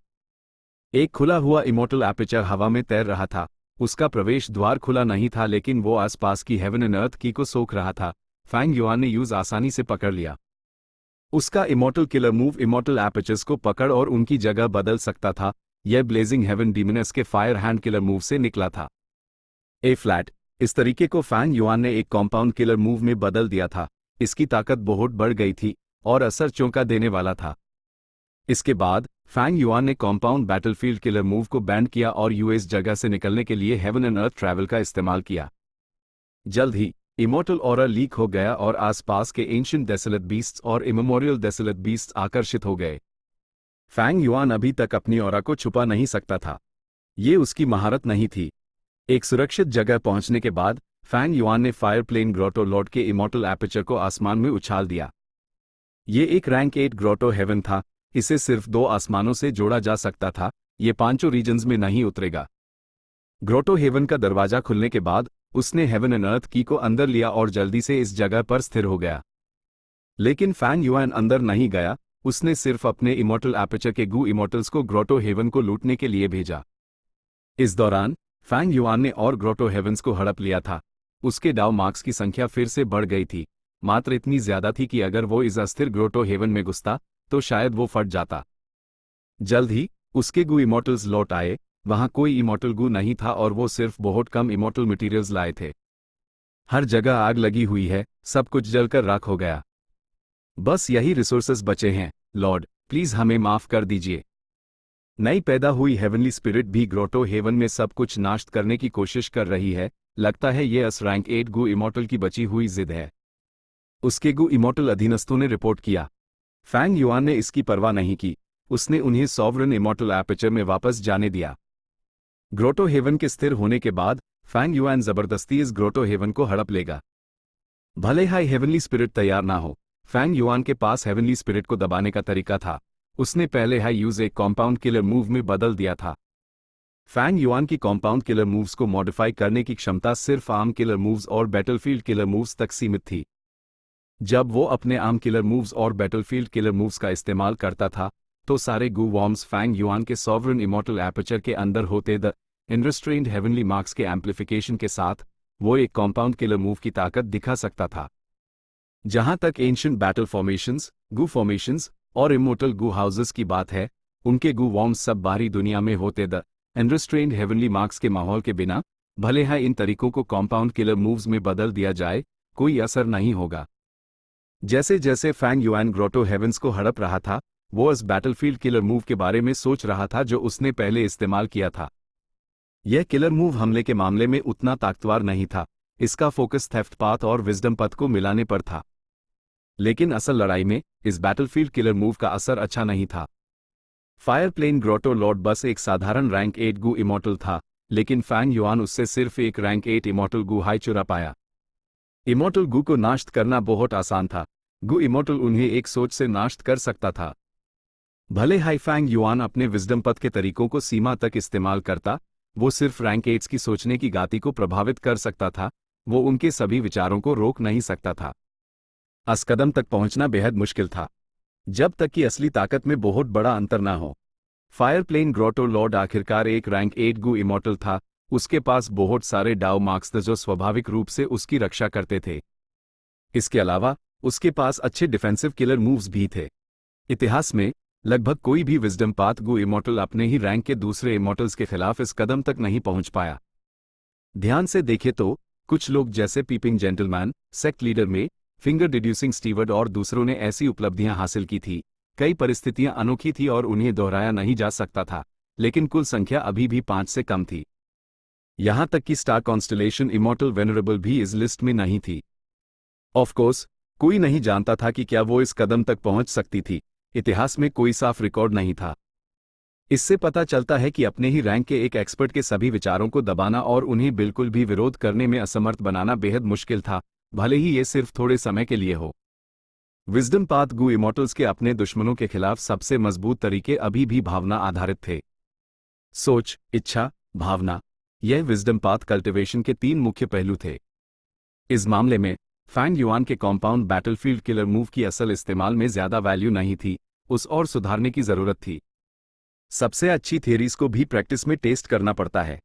एक खुला हुआ इमोर्टल एपर्चर हवा में तैर रहा था। उसका प्रवेश द्वार खुला नहीं था, लेकिन वो आसपास की हेवन एंड अर्थ की को सोख रहा था। फैंग युआन ने यूज आसानी से पकड़ लिया। उसका immortal killer move immortal apertures को पकड़ और उनकी जगह बदल सकता था। यह ब्लेजिंग हेवन डीमनस के फायर हैंड किलर मूव से निकला था। ए फ्लैट। इस तरीके को फैंग युआन ने एक कॉम्पाउंड किलर मूव में बदल दिया था। इसकी ताकत बहुत बढ़ गई थी और असर चौंका देने वाला था। इसके बाद फैंग युआन ने कॉम्पाउंड बैटलफील्ड किलर मूव को बैंड किया और यूएस जगह से निकलने के लिए हेवन एंड अर्थ ट्रैवल का इस्तेमाल किया। जल्द ही इमोर्टल ऑरा लीक हो गया और आसपास के एंशिएंट डेसोलेट बीस्ट्स और इमेमोरियल डेसोलेट बीस्ट्स आकर्षित हो गए। फैंग युआन अभी तक अपनी ऑरा को छुपा नहीं सकता था। ये उसकी महारत नहीं थी। एक सुरक्षित जगह पहुंचने के बाद फैंग युआन ने फायर प्लेन ग्रोटो लॉर्ड के इमोर्टल एपर्चर को आसमान में उछाल दिया। ये एक रैंक 8 ग्रोटो हेवन था। इसे सिर्फ 2 आसमानों से जोड़ा जा सकता था। ये 5 रीजन्स में नहीं उतरेगा। ग्रोटो हेवन का दरवाजा खुलने के बाद उसने हेवन एंड अर्थ की को अंदर लिया और जल्दी से इस जगह पर स्थिर हो गया। लेकिन फैंग युआन अंदर नहीं गया। उसने सिर्फ अपने इमोर्टल एपर्चर के गू इमोर्टल्स को ग्रोटो हेवन को लूटने के लिए भेजा। इस दौरान फैंग युआन ने और ग्रोटो हेवन्स को हड़प लिया था। उसके डाउ मार्क्स की संख्या फिर से बढ़ गई थी, मात्र इतनी ज्यादा थी कि अगर वो इस अस्थिर ग्रोटो हेवन में घुसता तो शायद वो फट जाता। जल्द ही उसके गू इमोर्टल्स लौट आए। वहां कोई इमोर्टल गू नहीं था और वो सिर्फ बहुत कम इमोर्टल मटेरियल्स लाए थे। हर जगह आग लगी हुई है, सब कुछ जलकर राख हो गया। बस यही रिसोर्सेस बचे हैं। लॉर्ड, प्लीज हमें माफ कर दीजिए। नई पैदा हुई हेवनली स्पिरिट भी ग्रोटो हेवन में सब कुछ नाश करने की कोशिश कर रही है। लगता है ये अस रैंक 8 गू इमोर्टल की बची हुई जिद है, उसके गू इमोर्टल अधीनस्थों ने रिपोर्ट किया। फैंग युआन ने इसकी परवाह नहीं की। उसने उन्हें सॉवरन इमोर्टल एपर्चर में वापस जाने दिया। ग्रोटो हेवन के स्थिर होने के बाद फैंग युआन जबरदस्ती इस ग्रोटो हेवन को हड़प लेगा। भले ही हेवनली स्पिरिट तैयार ना हो, फैंग युआन के पास हेवनली स्पिरिट को दबाने का तरीका था। उसने पहले ही यूज एक कॉम्पाउंड किलर मूव में बदल दिया था। फैंग युआन की कॉम्पाउंड किलर मूव्स को मॉडिफाई करने की क्षमता सिर्फ आर्म किलर मूव्स और बैटलफील्ड किलर मूव्स तक सीमित थी। जब वो अपने आर्म किलर मूव्स और बैटलफील्ड किलर मूव्स का इस्तेमाल करता था तो सारे गू वॉर्म्स फैंग युआन के सॉवरन इमोर्टल एपर्चर के अंदर होते। द अनरिस्ट्रेन्ड हेवनली मार्क्स के एम्प्लीफिकेशन के साथ वो एक कॉम्पाउंड किलर मूव की ताकत दिखा सकता था। जहां तक एंशिएंट बैटल फॉर्मेशंस, गू फॉर्मेशंस और इमोर्टल गू हाउसेस की बात है, उनके गू वॉर्म्स सब बाहरी दुनिया में होते। द अनरिस्ट्रेन्ड हेवनली मार्क्स के माहौल के बिना भले ही इन तरीकों को कॉम्पाउंड किलर मूव्स में बदल दिया जाए, कोई असर नहीं होगा। जैसे जैसे फैंग युआन ग्रोटो हेवन्स को हड़प रहा था, वो इस बैटलफील्ड किलर मूव के बारे में सोच रहा था जो उसने पहले इस्तेमाल किया था। यह किलर मूव हमले के मामले में उतना ताकतवर नहीं था। इसका फोकस थेफ्ट पाथ और विजडम पथ को मिलाने पर था। लेकिन असल लड़ाई में इस बैटलफील्ड किलर मूव का असर अच्छा नहीं था। फायर प्लेन ग्रोटो लॉर्ड बस एक साधारण रैंक 8 गू इमोर्टल था, लेकिन फैंग युआन उससे सिर्फ एक रैंक 8 इमोर्टल गू हाई चुरा पाया। इमोर्टल गू को नाश करना बहुत आसान था। गू इमोर्टल उन्हें एक सोच से नाश कर सकता था। भले ही फैंग युआन अपने विजडम पथ के तरीकों को सीमा तक इस्तेमाल करता, वो सिर्फ रैंक 8 की सोचने की गति को प्रभावित कर सकता था। वो उनके सभी विचारों को रोक नहीं सकता था। इस कदम तक पहुंचना बेहद मुश्किल था, जब तक कि असली ताकत में बहुत बड़ा अंतर ना हो। फायर प्लेन ग्रोटो लॉर्ड आखिरकार एक रैंक 8 गू इमोर्टल था। उसके पास बहुत सारे डाउ मार्क्स थे जो स्वाभाविक रूप से उसकी रक्षा करते थे। इसके अलावा उसके पास अच्छे डिफेंसिव किलर मूव्स भी थे। इतिहास में लगभग कोई भी विजडम पाथ गू इमोर्टल अपने ही रैंक के दूसरे इमोर्टल्स के खिलाफ इस कदम तक नहीं पहुंच पाया। ध्यान से देखें तो कुछ लोग जैसे पीपिंग जेंटलमैन, सेक्ट लीडर में, फिंगर डिड्यूसिंग स्टीवर्ड और दूसरों ने ऐसी उपलब्धियां हासिल की थी। कई परिस्थितियां अनोखी थी और उन्हें दोहराया नहीं जा सकता था, लेकिन कुल संख्या अभी भी 5 से कम थी। यहां तक कि स्टार कॉन्स्टलेशन इमॉर्टल वेनरेबल भी इस लिस्ट में नहीं थी। ऑफ कोर्स कोई नहीं जानता था कि क्या वो इस कदम तक पहुंच सकती थी। इतिहास में कोई साफ रिकॉर्ड नहीं था। इससे पता चलता है कि अपने ही रैंक के एक एक्सपर्ट के सभी विचारों को दबाना और उन्हें बिल्कुल भी विरोध करने में असमर्थ बनाना बेहद मुश्किल था, भले ही ये सिर्फ थोड़े समय के लिए हो। विजडम पाथ गु इमॉर्टल्स के अपने दुश्मनों के खिलाफ सबसे मजबूत तरीके अभी भी भावना आधारित थे। सोच, इच्छा, भावना, यह विजडम पाथ कल्टिवेशन के 3 मुख्य पहलू थे। इस मामले में फैंग युआन के कॉम्पाउंड बैटलफील्ड किलर मूव की असल इस्तेमाल में ज्यादा वैल्यू नहीं थी, उस और सुधारने की जरूरत थी। सबसे अच्छी थियरीज को भी प्रैक्टिस में टेस्ट करना पड़ता है।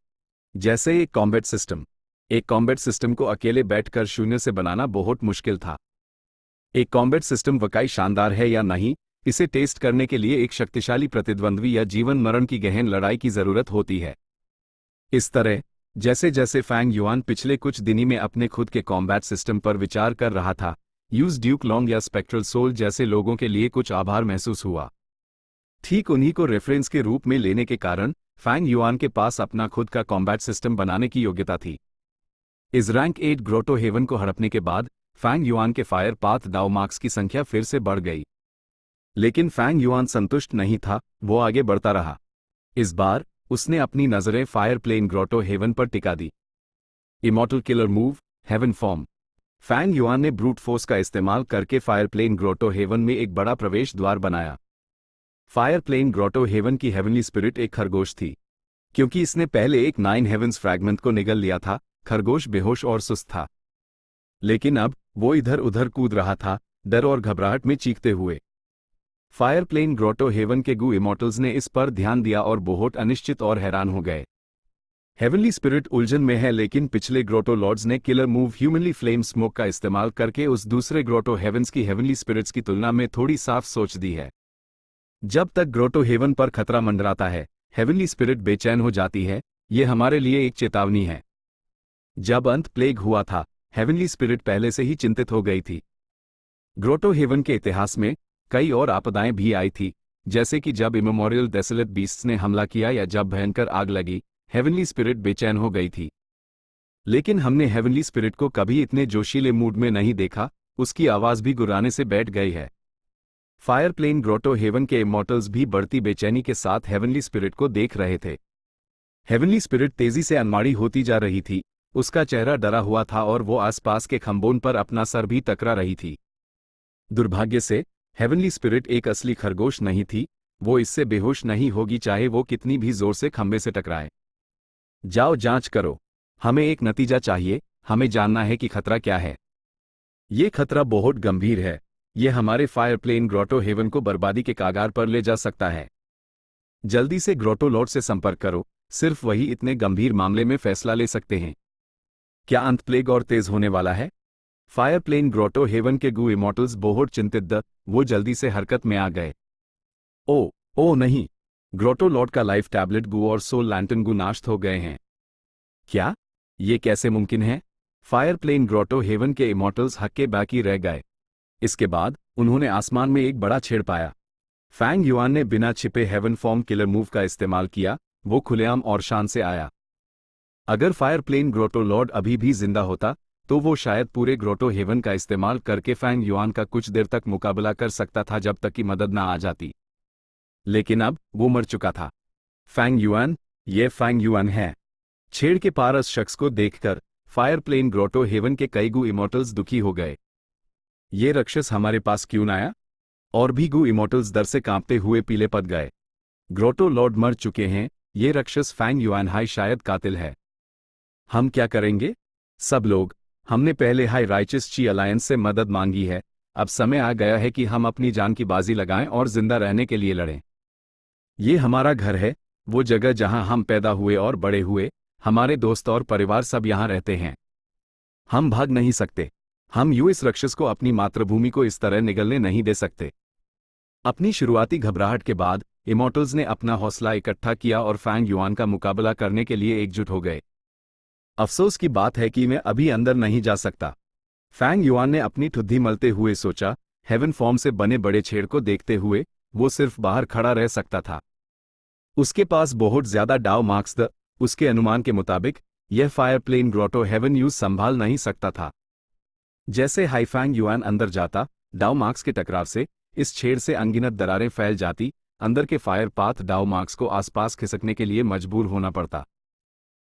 जैसे एक कॉम्बैट सिस्टम। एक कॉम्बैट सिस्टम को अकेले बैठकर शून्य से बनाना बहुत मुश्किल था। एक कॉम्बैट सिस्टम वाकई शानदार है या नहीं, इसे टेस्ट करने के लिए एक शक्तिशाली प्रतिद्वंद्वी या जीवन मरण की गहन लड़ाई की जरूरत होती है। इस तरह जैसे जैसे फैंग युआन पिछले कुछ दिनों में अपने खुद के कॉम्बैट सिस्टम पर विचार कर रहा था, यूज ड्यूक लॉन्ग या स्पेक्ट्रल सोल जैसे लोगों के लिए कुछ आभार महसूस हुआ। ठीक उन्हीं को रेफरेंस के रूप में लेने के कारण फैंग युआन के पास अपना खुद का कॉम्बैट सिस्टम बनाने की योग्यता थी। इस रैंक 8 ग्रोटो हेवन को हड़पने के बाद फैंग युआन के फायर पाथ दाव मार्क्स की संख्या फिर से बढ़ गई। लेकिन फैंग युआन संतुष्ट नहीं था, वो आगे बढ़ता रहा। इस बार उसने अपनी नजरें फायर प्लेन ग्रोटो हेवन पर टिका दी। Immortal killer move, heaven form. Fang Yuan ने ब्रूट फोर्स का इस्तेमाल करके फायर प्लेन ग्रोटो हेवन में एक बड़ा प्रवेश द्वार बनाया। फायर प्लेन ग्रोटो हेवन की हेवनली स्पिरिट एक खरगोश थी। क्योंकि इसने पहले एक 9 हेवंस फ्रैगमेंट को निगल लिया था, खरगोश बेहोश और सुस्त था। लेकिन अब वो इधर उधर कूद रहा था, डर और घबराहट में चीखते हुए। फायर प्लेन ग्रोटो हेवन के गु इमॉर्टल्स ने इस पर ध्यान दिया और बहुत अनिश्चित और हैरान हो गए। हेवनली स्पिरिट उलझन में है, लेकिन पिछले ग्रोटो लॉर्ड्स ने killer move humanly flame smoke का इस्तेमाल करके उस दूसरे ग्रोटो हेवंस की हेवनली स्पिरिट्स की तुलना में थोड़ी साफ सोच दी है। जब तक ग्रोटो हेवन पर खतरा मंडराता है, हेवनली स्पिरिट बेचैन हो जाती है। ये हमारे लिए एक चेतावनी है। जब अंत प्लेग हुआ था, हेवनली स्पिरिट पहले से ही चिंतित हो गई थी। ग्रोटो हेवन के इतिहास में कई और आपदाएं भी आई थी, जैसे कि जब इमेमोरियल डेसोलेट बीस्ट्स ने हमला किया या जब भयंकर आग लगी, हेवनली स्पिरिट बेचैन हो गई थी। लेकिन हमने हेवनली स्पिरिट को कभी इतने जोशीले मूड में नहीं देखा, उसकी आवाज भी गुर्राने से बैठ गई है। फायर प्लेन ग्रोटो हेवन के इमॉर्टल्स भी बढ़ती बेचैनी के साथ हेवनली स्पिरिट को देख रहे थे। हेवनली स्पिरिट तेजी से अनमाड़ी होती जा रही थी, उसका चेहरा डरा हुआ था और वो आसपास के खंभों पर अपना सर भी टकरा रही थी। दुर्भाग्य से हेवनली स्पिरिट एक असली खरगोश नहीं थी, वो इससे बेहोश नहीं होगी चाहे वो कितनी भी जोर से खंभे से टकराए। जाओ जांच करो। हमें एक नतीजा चाहिए, हमें जानना है कि खतरा क्या है। ये खतरा बहुत गंभीर है, ये हमारे फायर प्लेन ग्रोटो हेवन को बर्बादी के कागार पर ले जा सकता है। जल्दी से ग्रोटो लॉर्ड से संपर्क करो, सिर्फ वही इतने गंभीर मामले में फैसला ले सकते हैं। क्या अंत प्लेग और तेज होने वाला है? फायर प्लेन ग्रोटो हेवन के गु इमॉर्टल्स बहुत चिंतित वो जल्दी से हरकत में आ गए। ओ नहीं, ग्रोटो लॉर्ड का लाइफ टैबलेट गु और सोल लैंटन गु नाश्त हो गए हैं। क्या ये कैसे मुमकिन है? फायर प्लेन ग्रोटो हेवन के इमॉर्टल्स हक्के बाकी रह गए। इसके बाद उन्होंने आसमान में एक बड़ा छेड़ पाया। फैंग युआन ने बिना छिपे हेवन फॉर्म किलर मूव का इस्तेमाल किया, वो खुलेआम और शान से आया। अगर फायर प्लेन ग्रोटो लॉर्ड अभी भी जिंदा होता तो वो शायद पूरे ग्रोटो हेवन का इस्तेमाल करके फैंग युआन का कुछ देर तक मुकाबला कर सकता था जब तक कि मदद ना आ जाती। लेकिन अब वो मर चुका था। फैंग युआन, ये फैंग युआन है। छेड़ के पार उस शख्स को देखकर फायर प्लेन ग्रोटो हेवन के कई गु इमॉर्टल्स दुखी हो गए। ये राक्षस हमारे पास क्यों न आया? और भी गु इमॉर्टल्स डर से कांपते हुए पीले पड़ गए। ग्रोटो लॉर्ड मर चुके हैं, ये राक्षस फैंग युआन हाई शायद कातिल है। हम क्या करेंगे? सब लोग, हमने पहले हाई राइचस ची अलायंस से मदद मांगी है, अब समय आ गया है कि हम अपनी जान की बाजी लगाएं और जिंदा रहने के लिए लड़ें। ये हमारा घर है, वो जगह जहां हम पैदा हुए और बड़े हुए, हमारे दोस्त और परिवार सब यहां रहते हैं। हम भाग नहीं सकते। हम इस राक्षस को अपनी मातृभूमि को इस तरह निगलने नहीं दे सकते। अपनी शुरुआती घबराहट के बाद इमॉर्टल्स ने अपना हौसला इकट्ठा किया और फैंग युआन का मुकाबला करने के लिए एकजुट हो गए। अफसोस की बात है कि मैं अभी अंदर नहीं जा सकता। फैंग युआन ने अपनी ठुड्डी मलते हुए सोचा। हेवन फॉर्म से बने बड़े छेड़ को देखते हुए वो सिर्फ बाहर खड़ा रह सकता था। उसके पास बहुत ज्यादा डाव मार्क्स द, उसके अनुमान के मुताबिक यह fire plane grotto heaven use संभाल नहीं सकता था। जैसे हाईफैंग युआन अंदर जाता, डाउ मार्क्स के टकराव से इस छेड़ से अनगिनत दरारें फैल जाती, अंदर के फायर पाथ डाउ मार्क्स को आसपास खिसकने के लिए मजबूर होना पड़ता।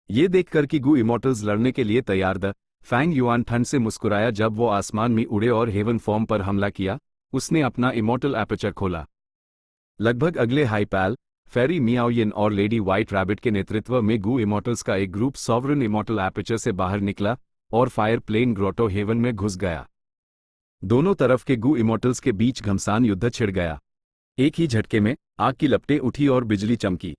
ये देखकर कि गू इमोर्टल्स लड़ने के लिए तैयार द फैंग युआन ठंड से मुस्कुराया जब वो आसमान में उड़े और हेवन फॉर्म पर हमला किया। उसने अपना इमोर्टल एपर्चर खोला। लगभग अगले हाईपैल, फेरी मियाओयिन और लेडी व्हाइट रैबिट के नेतृत्व में गू इमोर्टल्स का एक ग्रुप सॉवरन इमोर्टल एपर्चर से बाहर निकला और फायर प्लेन ग्रोटो हेवन में घुस गया। दोनों तरफ के गू इमोर्टल्स के बीच घमसान युद्ध छिड़ गया। एक ही झटके में आग की लपटें उठी और बिजली चमकी।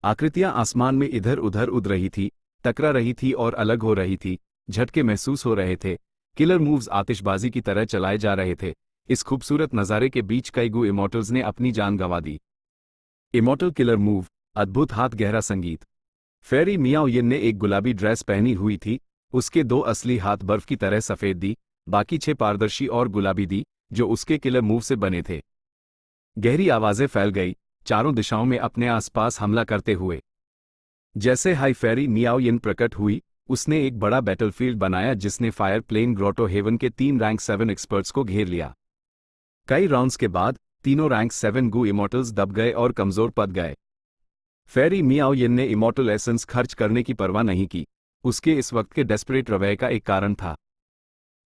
आकृतियां आसमान में इधर उधर उड़ रही थी, टकरा रही थी और अलग हो रही थी। झटके महसूस हो रहे थे। किलर मूव्स आतिशबाजी की तरह चलाए जा रहे थे। इस खूबसूरत नज़ारे के बीच कई गू इमोर्टल्स ने अपनी जान गंवा दी। इमोर्टल किलर मूव, अद्भुत हाथ, गहरा संगीत। फेरी मियाओयिन ने एक गुलाबी ड्रेस पहनी हुई थी। उसके 2 असली हाथ बर्फ की तरह सफेद दी, बाकी 6 पारदर्शी और गुलाबी दी, जो उसके किलर मूव से बने थे। गहरी आवाजें फैल गई, चारों दिशाओं में अपने आसपास हमला करते हुए। जैसे हाई फेरी मियाओयिन प्रकट हुई, उसने एक बड़ा बैटलफील्ड बनाया जिसने फायर प्लेन ग्रोटो हेवन के 3 रैंक 7 एक्सपर्ट्स को घेर लिया। कई राउंड्स के बाद तीनों रैंक 7 गू इमोर्टल्स दब गए और कमजोर पड़ गए। फेरी मियाओयिन ने इमोर्टल एसेंस खर्च करने की परवाह नहीं की। उसके इस वक्त के डेस्परेट रवैये का एक कारण था।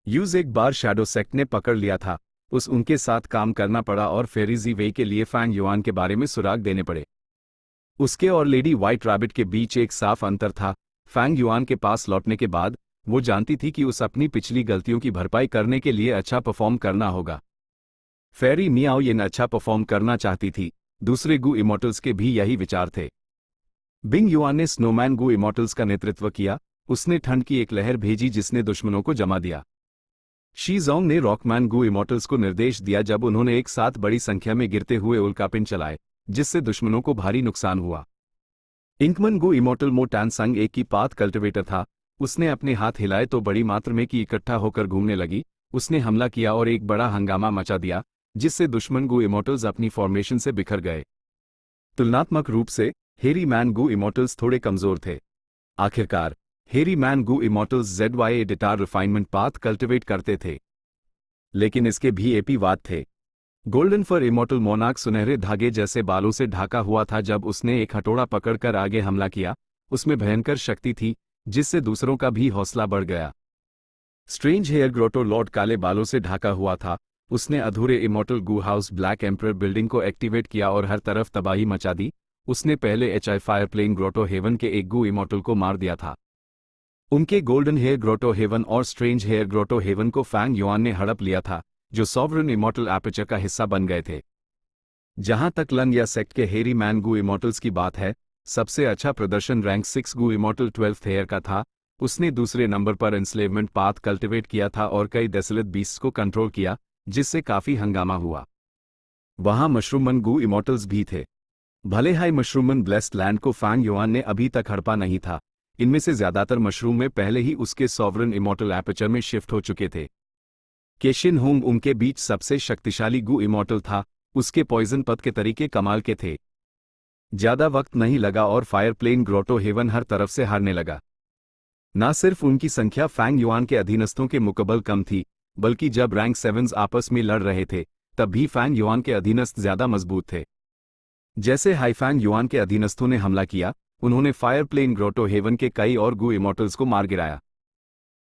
यूज एक बार शैडो सेक्ट ने पकड़ लिया था। उनके साथ काम करना पड़ा और फेरीजी वे के लिए फैंग युआन के बारे में सुराग देने पड़े। उसके और लेडी व्हाइट रैबिट के बीच एक साफ अंतर था। फैंग युआन के पास लौटने के बाद वो जानती थी कि उस अपनी पिछली गलतियों की भरपाई करने के लिए अच्छा परफॉर्म करना होगा। फेरी मियाओयिन अच्छा परफॉर्म करना चाहती थी। दूसरे गू इमोर्टल्स के भी यही विचार थे। बिंग युआन ने स्नोमैन गू इमोर्टल्स का नेतृत्व किया। उसने ठंड की एक लहर भेजी जिसने दुश्मनों को जमा दिया। शी जोंग ने रॉकमैन गू इमोर्टल्स को निर्देश दिया जब उन्होंने एक साथ बड़ी संख्या में गिरते हुए उल्कापिंड चलाए, जिससे दुश्मनों को भारी नुकसान हुआ। इंकमन गू इमोर्टल मो टैनसंग एक की पाथ कल्टिवेटर था। उसने अपने हाथ हिलाए तो बड़ी मात्रा में की इकट्ठा होकर घूमने लगी। उसने हमला किया और एक बड़ा हंगामा मचा दिया, जिससे दुश्मन गू इमोर्टल्स अपनी फॉर्मेशन से बिखर गए। तुलनात्मक रूप से हेरी मैन गू इमोर्टल्स थोड़े कमजोर थे। आखिरकार hairy man Gu immortals ZYA डेटार रिफाइनमेंट पाथ कल्टिवेट करते थे, लेकिन इसके भी एपीवाद थे। गोल्डन फर इमोर्टल मोनार्क सुनहरे धागे जैसे बालों से ढाका हुआ था। जब उसने एक हथौड़ा पकड़कर आगे हमला किया, उसमें भयंकर शक्ति थी, जिससे दूसरों का भी हौसला बढ़ गया। स्ट्रेंज हेयर ग्रोटो लॉर्ड काले बालों से ढाका हुआ था। उसने अधूरे इमोर्टल गू हाउस ब्लैक एम्परर बिल्डिंग को एक्टिवेट किया और हर तरफ तबाही मचा दी। उसने पहले HI fire plane grotto heaven के एक गू इमोर्टल को मार दिया था। उनके गोल्डन हेयर ग्रोटो हेवन और स्ट्रेंज हेयर ग्रोटो हेवन को फैंग युआन ने हड़प लिया था, जो सॉवरन इमोर्टल एपर्चर का हिस्सा बन गए थे। जहां तक लन या सेक्ट के हेरी मैन गू इमोर्टल्स की बात है, सबसे अच्छा प्रदर्शन रैंक 6 गू इमोर्टल 12th हेयर का था। उसने दूसरे नंबर पर एंस्लेवमेंट पाथ कल्टिवेट किया था और कई डेसोलेट बीस्ट्स को कंट्रोल किया, जिससे काफी हंगामा हुआ। वहां मशरूमन गू इमोर्टल्स भी थे। भले हाई मशरूमन ब्लेस्ड लैंड को फैंग युआन ने अभी तक हड़पा नहीं था। इनमें से ज्यादातर मशरूम में पहले ही उसके सॉवरन इमोर्टल एपर्चर में शिफ्ट हो चुके थे। केशिन होंग उनके बीच सबसे शक्तिशाली गू इमोर्टल था। उसके पॉइजन पथ के तरीके कमाल के थे। ज्यादा वक्त नहीं लगा और फायर प्लेन ग्रोटो हेवन हर तरफ से हारने लगा। न सिर्फ उनकी संख्या फैंग युआन के अधीनस्थों के मुकाबले कम थी, बल्कि जब रैंक 7 आपस में लड़ रहे थे, तब भी फैंग युआन के अधीनस्थ ज्यादा मजबूत थे। जैसे हाई फैंग युआन के अधीनस्थों ने हमला किया, उन्होंने फायर प्लेन ग्रोटो हेवन के कई और गू इमोर्टल्स को मार गिराया।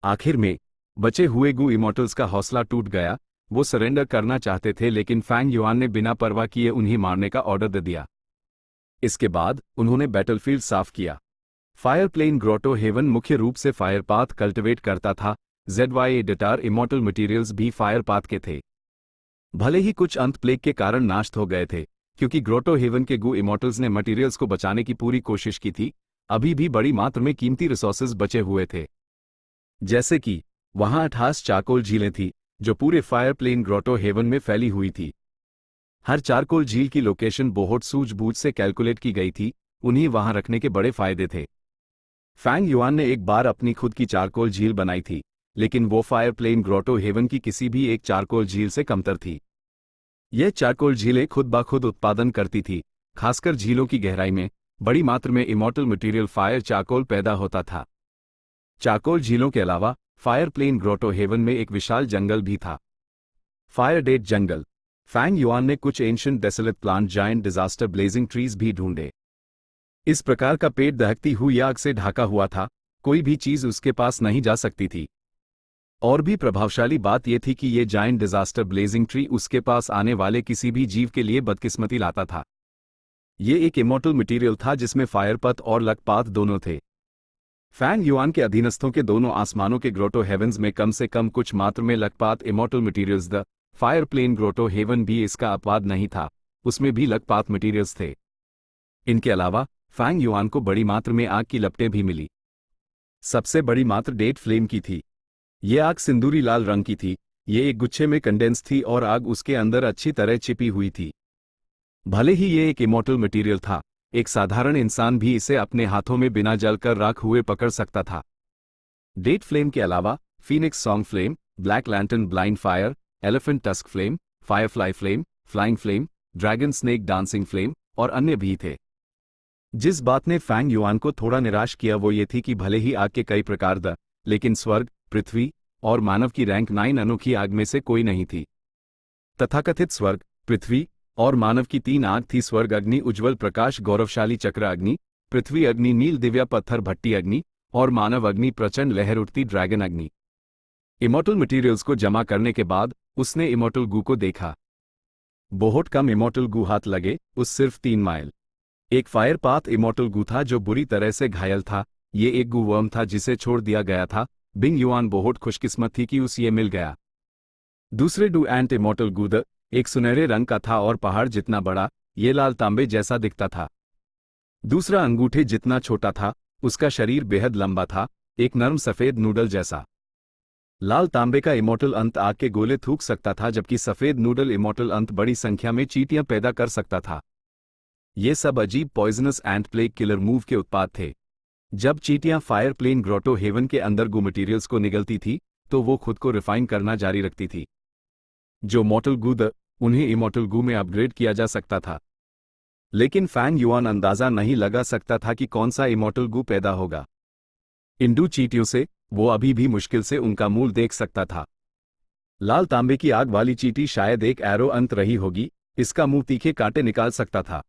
आखिर में बचे हुए गू इमोर्टल्स का हौसला टूट गया। वो सरेंडर करना चाहते थे, लेकिन फैंग युआन ने बिना परवाह किए उन्हें मारने का ऑर्डर दे दिया। इसके बाद उन्होंने बैटलफील्ड साफ किया। फायर प्लेन ग्रोटो हेवन मुख्य रूप से फायर पाथ कल्टिवेट करता था। ZYA डेटार इमोर्टल मटीरियल्स भी फायर पाथ के थे। भले ही कुछ अंत प्लेग के कारण नाश हो गए थे, क्योंकि ग्रोटो हेवन के गू इमोर्टल्स ने मटीरियल्स को बचाने की पूरी कोशिश की थी। अभी भी बड़ी मात्रा में कीमती रिसोर्सेज बचे हुए थे। जैसे कि वहां 28 चारकोल झीलें थीं, जो पूरे फायर प्लेन ग्रोटो हेवन में फैली हुई थी। हर चारकोल झील की लोकेशन बहुत सूझबूझ से कैलकुलेट की गई थी। उन्हें वहां रखने के बड़े फायदे थे। फैंग युआन ने एक बार अपनी खुद की चारकोल झील बनाई थी, लेकिन वो फायर प्लेन ग्रोटो हेवन की किसी भी एक चारकोल झील से कमतर थी। यह चारकोल झीलें खुद ब खुद उत्पादन करती थी, खासकर झीलों की गहराई में। बड़ी मात्रा में इमॉर्टल मटेरियल फायर चारकोल पैदा होता था। चारकोल झीलों के अलावा फायर प्लेन ग्रोटो हेवन में एक विशाल जंगल भी था। फायर डेट जंगल। फैंग युआन ने कुछ ancient desolate plant giant disaster blazing trees भी ढूंढे। इस प्रकार का पेड़ दहकती हुई आग से ढका हुआ था, कोई भी चीज उसके पास नहीं जा सकती थी। और भी प्रभावशाली बात यह थी कि ये जायंट डिजास्टर ब्लेजिंग ट्री उसके पास आने वाले किसी भी जीव के लिए बदकिस्मती लाता था। ये एक इमॉर्टल मटेरियल था जिसमें फायरपथ और लकपात दोनों थे। फैंग युआन के अधीनस्थों के दोनों आसमानों के ग्रोटो हेवन्स में कम से कम कुछ मात्रा में लकपात immortal materials the fire plane grotto heaven भी इसका अपवाद नहीं था, उसमें भी लकपात मटेरियल्स थे। इनके अलावा फैंग युआन को बड़ी मात्रा में आग की लपटें भी मिली। सबसे बड़ी मात्रा डेट फ्लेम की थी। ये आग सिंदूरी लाल रंग की थी, ये एक गुच्छे में कंडेंस थी और आग उसके अंदर अच्छी तरह छिपी हुई थी। भले ही ये एक इमॉर्टल मटेरियल था, एक साधारण इंसान भी इसे अपने हाथों में बिना जलकर राख हुए पकड़ सकता था। डेट फ्लेम के अलावा Phoenix song flame, black lantern blind fire, elephant tusk flame, Firefly flame, flying flame, dragon snake dancing flame और अन्य भी थे। जिस बात ने फैंग युआन को थोड़ा निराश किया वो ये थी कि भले ही आग के कई प्रकार द, लेकिन स्वर्ग, पृथ्वी और मानव की रैंक 9 अनोखी आग में से कोई नहीं थी। तथाकथित स्वर्ग, पृथ्वी और मानव की 3 आग थी। स्वर्ग अग्नि उज्ज्वल प्रकाश गौरवशाली चक्र अग्नि, पृथ्वी अग्नि नील दिव्या पत्थर भट्टी अग्नि और मानव अग्नि प्रचंड लहर उठती ड्रैगन अग्नि। इमॉर्टल मटेरियल्स को जमा करने के बाद उसने इमॉर्टल गू को देखा। बहुत कम इमॉर्टल गू हाथ लगे उस सिर्फ 3 माइल। एक फायर पाथ इमॉर्टल गू था जो बुरी तरह से घायल था। ये एक गू वर्म था जिसे छोड़ दिया गया था। बिंग युआन बहुत खुशकिस्मत थी कि उसे ये मिल गया। दूसरे डू एंट इमॉर्टल गू द एक सुनहरे रंग का था और पहाड़ जितना बड़ा, ये लाल तांबे जैसा दिखता था। दूसरा अंगूठे जितना छोटा था, उसका शरीर बेहद लंबा था, एक नरम सफेद नूडल जैसा। लाल तांबे का इमॉर्टल अंत आग के गोले थूक सकता था, जबकि सफेद नूडल इमॉर्टल अंत बड़ी संख्या में चींटियां पैदा कर सकता था। ये सब अजीब poisonous and plague killer move के उत्पाद थे। जब चींटियां फायर प्लेन ग्रोटो हेवन के अंदर गू मटीरियल्स को निगलती थी तो वो खुद को रिफाइन करना जारी रखती थी। जो मॉर्टल गू द, उन्हें इमॉर्टल गू में अपग्रेड किया जा सकता था। लेकिन फैंग युआन अंदाजा नहीं लगा सकता था कि कौन सा इमॉर्टल गू पैदा होगा। इन डू चींटियों से वो अभी भी मुश्किल से उनका मूल देख सकता था। लाल तांबे की आग वाली चींटी शायद एक एरो अंत रही होगी, इसका मुंह तीखे कांटे निकाल सकता था।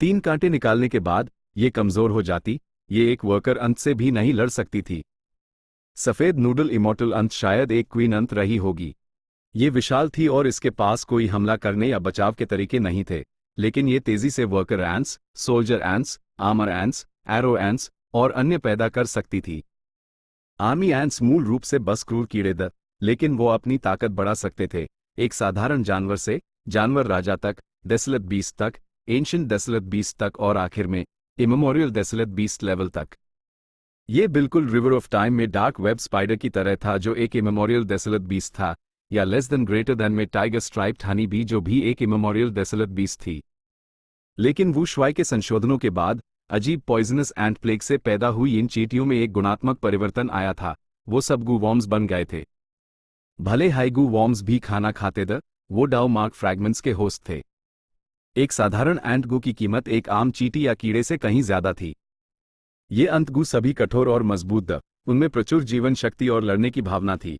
3 कांटे निकालने के बाद ये कमजोर हो जाती, ये एक वर्कर अंत से भी नहीं लड़ सकती थी। सफेद नूडल इमॉर्टल अंत शायद एक क्वीन अंत रही होगी। ये विशाल थी और इसके पास कोई हमला करने या बचाव के तरीके नहीं थे, लेकिन ये तेजी से worker ants, soldier ants, armour ants, arrow ants और अन्य पैदा कर सकती थी। आर्मी एंट्स मूल रूप से बस क्रूर कीड़े द, लेकिन वो अपनी ताकत बढ़ा सकते थे, एक साधारण जानवर से जानवर राजा तक, डेसोलेट बीस्ट तक, एंशिएंट डेसोलेट बीस्ट तक और आखिर में इमेमोरियल डेसोलेट बीस्ट लेवल तक। ये बिल्कुल रिवर ऑफ टाइम में डार्क वेब स्पाइडर की तरह था जो एक इमेमोरियल डेसोलेट बीस्ट था, या लेस देन ग्रेटर देन में टाइगर स्ट्राइप्ड हनी बी जो भी एक इमेमोरियल डेसोलेट बीस्ट थी। लेकिन वुशवाई के संशोधनों के बाद अजीब पॉइजनस एंट प्लेग से पैदा हुई इन चींटियों में एक गुणात्मक परिवर्तन आया था, वो सब गू वॉर्म्स बन गए थे। भले हाई गू वॉर्म्स भी खाना खाते थे, वो डाउ मार्क फ्रैगमेंट्स के होस्ट थे। एक साधारण एंट गू की कीमत एक आम चींटी या कीड़े से कहीं ज्यादा थी। ये अंतगू सभी कठोर और मजबूत द, उनमें प्रचुर जीवन शक्ति और लड़ने की भावना थी।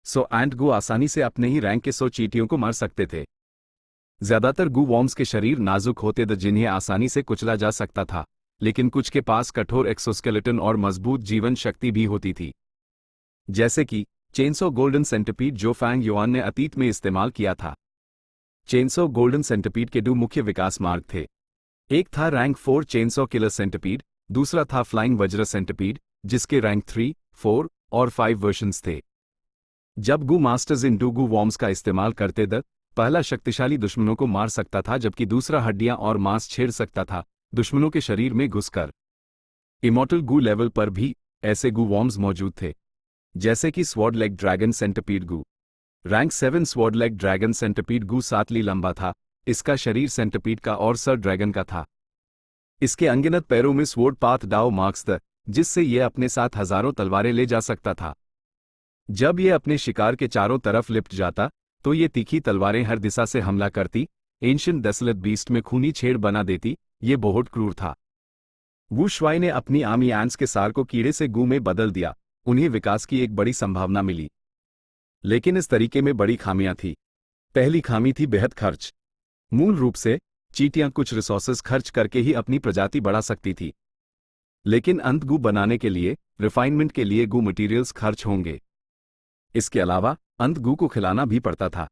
सो एंट गू आसानी से अपने ही रैंक के 100 चींटियों को मार सकते थे। ज्यादातर गू वॉर्म्स के शरीर नाजुक होते थे जिन्हें आसानी से कुचला जा सकता था, लेकिन कुछ के पास कठोर एक्सोस्केलेटन और मजबूत जीवन शक्ति भी होती थी। जैसे कि चेनसो गोल्डन सेंटिपीड जो फैंग युआन ने अतीत में इस्तेमाल किया था। चेनसो गोल्डन सेंटिपीड के 2 मुख्य विकास मार्ग थे। एक था रैंक 4 चेनसो किलर सेंटिपीड, दूसरा था फ्लाइंग वज्र सेंटिपीड जिसके रैंक 3, 4 और 5 वर्जन्स थे। जब गू मास्टर्स इन डू गू वॉर्म्स का इस्तेमाल करते थे, पहला शक्तिशाली दुश्मनों को मार सकता था जबकि दूसरा हड्डियां और मांस छेड़ सकता था दुश्मनों के शरीर में घुसकर। इमॉर्टल गू लेवल पर भी ऐसे गू वॉर्म्स मौजूद थे, जैसे कि sword leg dragon centipede Gu. Rank 7 sword leg dragon centipede Gu 7 li लंबा था, इसका शरीर सेंटिपीड का और सर ड्रैगन का था। इसके अनगिनत पैरों में स्वॉर्ड पाथ डाउ मार्क्स थे, जिससे यह अपने साथ हजारों तलवारें ले जा सकता था। जब यह अपने शिकार के चारों तरफ लिपट जाता तो ये तीखी तलवारें हर दिशा से हमला करती, एंशिएंट डेसोलेट बीस्ट में खूनी छेड़ बना देती ये बहुत क्रूर था। वू शुआई ने अपनी आर्मी एंट्स के सार को कीड़े से गू में बदल दिया। उन्हें विकास की एक बड़ी संभावना मिली, लेकिन इस तरीके में बड़ी खामियां थी। पहली खामी थी बेहद खर्च। मूल रूप से चींटियां कुछ रिसोर्सेज खर्च करके ही अपनी प्रजाति बढ़ा सकती थी, लेकिन अंत गू बनाने के लिए, रिफाइनमेंट के लिए गू मटेरियल्स खर्च होंगे। इसके अलावा अंत गू को खिलाना भी पड़ता था।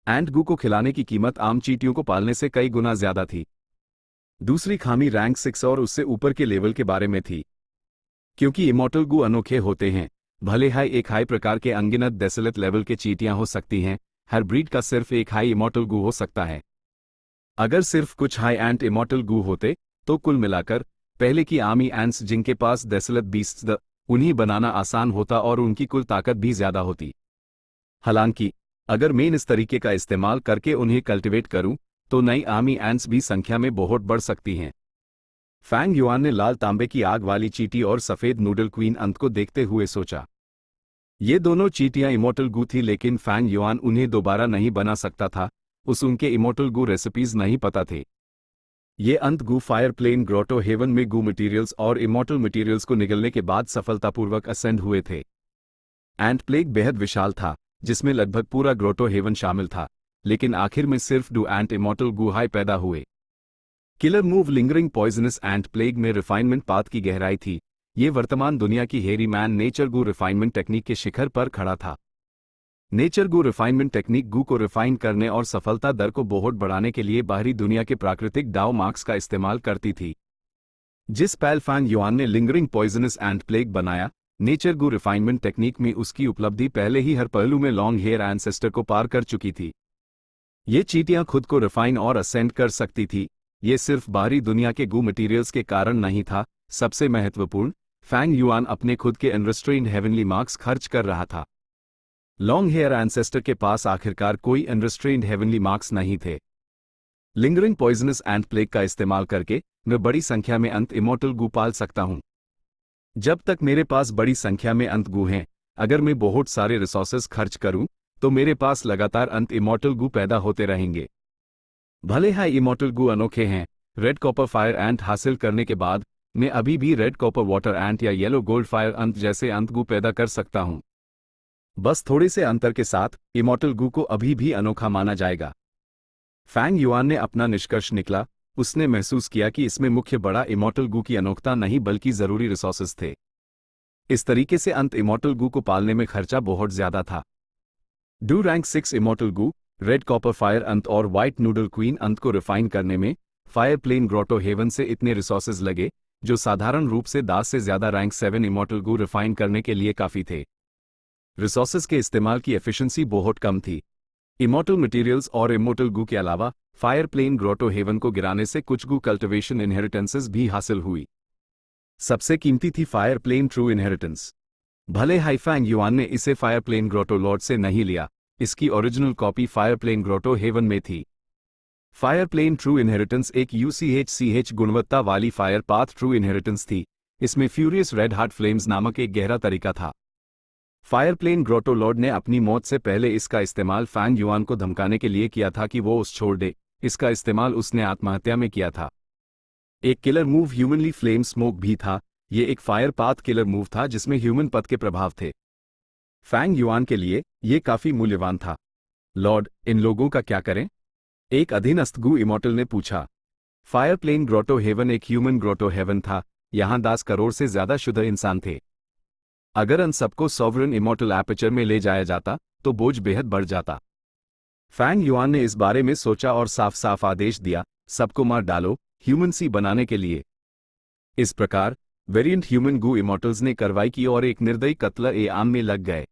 एंट गू को खिलाने की कीमत आम चींटियों को पालने से कई गुना ज्यादा थी। दूसरी खामी रैंक 6 और उससे ऊपर के लेवल के बारे में थी। क्योंकि इमॉर्टल गू अनोखे होते हैं, भले ही एक हाई प्रकार के अनगिनत डेसोलेट लेवल के चींटियां हो सकती हैं, हर ब्रीड का सिर्फ एक हाई इमॉर्टल गू हो सकता है। अगर सिर्फ कुछ हाई एंट इमॉर्टल गू होते तो कुल मिलाकर पहले की आर्मी एंट्स जिनके पास डेसोलेट बीस्ट्स उन्हीं बनाना आसान होता और उनकी कुल ताकत भी ज्यादा होती। हालांकि अगर मैं इस तरीके का इस्तेमाल करके उन्हें कल्टिवेट करूं तो नई आर्मी एंट्स भी संख्या में बहुत बढ़ सकती हैं। फैंग युआन ने लाल तांबे की आग वाली चींटी और सफेद नूडल क्वीन अंत को देखते हुए सोचा। ये दोनों चींटियां इमॉर्टल गू थी, लेकिन फैंग युआन उन्हें दोबारा नहीं बना सकता था। उनके इमॉर्टल गू रेसिपीज नहीं पता थे। ये अंत गू फायर प्लेन ग्रोटो हेवन में गू मटेरियल्स और इमॉर्टल मटेरियल्स को निगलने के बाद सफलतापूर्वक असेंड हुए थे। एंट प्लेग बेहद विशाल था, जिसमें लगभग पूरा ग्रोटो हेवन शामिल था, लेकिन आखिर में सिर्फ 2 एंट इमॉर्टल गू हाई पैदा हुए। किलर मूव लिंगरिंग पॉइजनस एंट प्लेग में रिफाइनमेंट पाथ की गहराई थी। ये वर्तमान दुनिया की हेरी मैन नेचर गू रिफाइनमेंट टेक्निक के शिखर पर खड़ा था। नेचर गू रिफाइनमेंट टेक्निक गू को रिफाइन करने और सफलता दर को बहुत बढ़ाने के लिए बाहरी दुनिया के प्राकृतिक डाउ मार्क्स का इस्तेमाल करती थी। जिस पल फैंग युआन ने लिंगरिंग पॉइजनस एंट प्लेग बनाया, नेचर गू रिफाइनमेंट टेक्निक में उसकी उपलब्धि पहले ही हर पहलू में लॉन्ग हेयर एंसेस्टर को पार कर चुकी थी। ये चींटियां खुद को रिफाइन और असेंड कर सकती थी। ये सिर्फ बाहरी दुनिया के गू मटेरियल्स के कारण नहीं था। सबसे महत्वपूर्ण, फैंग युआन अपने खुद के अनरिस्ट्रेन्ड हेवनली मार्क्स खर्च कर रहा था। लॉन्ग हेयर एंसेस्टर के पास आखिरकार कोई अनरिस्ट्रेन्ड हेवनली मार्क्स नहीं थे। लिंगरिंग पॉइजनस एंट प्लेग का इस्तेमाल करके मैं बड़ी संख्या में अंत इमॉर्टल गू पाल सकता हूं। जब तक मेरे पास बड़ी संख्या में अंत गू हैं, अगर मैं बहुत सारे रिसोर्सेज खर्च करूं तो मेरे पास लगातार अंत इमॉर्टल गू पैदा होते रहेंगे। भले ही इमॉर्टल गू अनोखे हैं, रेड कॉपर फायर एंट हासिल करने के बाद मैं अभी भी रेड कॉपर वाटर एंट या येलो गोल्ड फायर अंत जैसे अंत गू पैदा कर सकता हूं। बस थोड़े से अंतर के साथ इमॉर्टल गू को अभी भी अनोखा माना जाएगा। फैंग युआन ने अपना निष्कर्ष निकला। उसने महसूस किया कि इसमें मुख्य बड़ा इमॉर्टल गू की अनोखता नहीं बल्कि जरूरी रिसोर्सेज थे। इस तरीके से अंत इमॉर्टल गू को पालने में खर्चा बहुत ज्यादा था। डू rank 6 immortal gu, red copper fire अंत और व्हाइट नूडल क्वीन अंत को रिफाइन करने में फायर प्लेन ग्रोटो हेवन से इतने रिसोर्सेज लगे, जो साधारण रूप से 10 से ज्यादा रैंक 7 इमॉर्टल गू रिफाइन करने के लिए काफी थे। रिसोर्सेज के इस्तेमाल की एफिशिएंसी बहुत कम थी। इमॉर्टल मटेरियल्स और इमॉर्टल गू के अलावा फायर प्लेन ग्रोटो हेवन को गिराने से कुछ गू कल्टिवेशन इनहेरिटेंसेस भी हासिल हुई। सबसे कीमती थी फायर प्लेन ट्रू इनहेरिटेंस। भले ही फैंग युआन ने इसे फायर प्लेन ग्रोटो लॉर्ड से नहीं लिया, इसकी original copy fire plane grotto heaven में थी। फायर प्लेन ट्रू इनहेरिटेंस एक UCHCH गुणवत्ता वाली फायर पाथ ट्रू इनहेरिटेंस थी। इसमें फ्यूरियस रेड हार्ट फ्लेम्स नामक एक गहरा तरीका था। फायर प्लेन ग्रोटो लॉर्ड ने अपनी मौत से पहले इसका इस्तेमाल फैंग युआन को धमकाने के लिए किया था कि वो उस छोड़ दे। इसका इस्तेमाल उसने आत्महत्या में किया था। एक killer move humanly flame smoke भी था। ये एक फायर पाथ किलर मूव था जिसमें ह्यूमन पथ के प्रभाव थे। फैंग युआन के लिए ये काफी मूल्यवान था। लॉर्ड, इन लोगों का क्या करें? एक अधीनस्थ गू इमॉर्टल ने पूछा। फायर प्लेन ग्रोटो हेवन एक ह्यूमन ग्रोटो हेवन था। यहां 10 करोड़ से ज्यादा शुद्ध इंसान थे। अगर उन सबको सॉवरन इमॉर्टल एपर्चर में ले जाया जाता तो बोझ बेहद बढ़ जाता। फैंग युआन ने इस बारे में सोचा और साफ साफ आदेश दिया, सबको मार डालो, ह्यूमन सी बनाने के लिए। इस प्रकार वेरिएंट ह्यूमन गू इमॉर्टल्स ने कार्रवाई की और एक निर्दयी कत्ल ए आम में लग गए।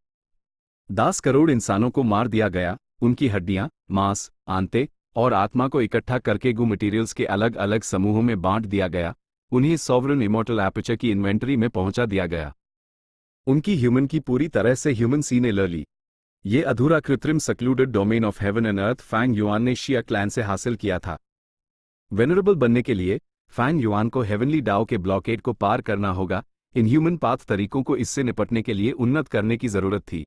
10 करोड़ इंसानों को मार दिया गया। उनकी हड्डियां, मांस, आंतें और आत्मा को इकट्ठा करके गू मटेरियल्स के अलग अलग समूहों में बांट दिया गया। उन्हें सॉवरन इमॉर्टल एपर्चर की इन्वेंटरी में पहुंचा दिया गया। उनकी ह्यूमन की पूरी तरह से ह्यूमन सी ने ले ली। ये अधूरा कृत्रिम secluded domain of heaven and earth Fang Yuan ने शिया क्लैन से हासिल किया था। वेनरेबल बनने के लिए फैंग युआन को हेवनली डाओ के ब्लॉकेड को पार करना होगा। इन ह्यूमन पाथ तरीकों को इससे निपटने के लिए उन्नत करने की जरूरत थी।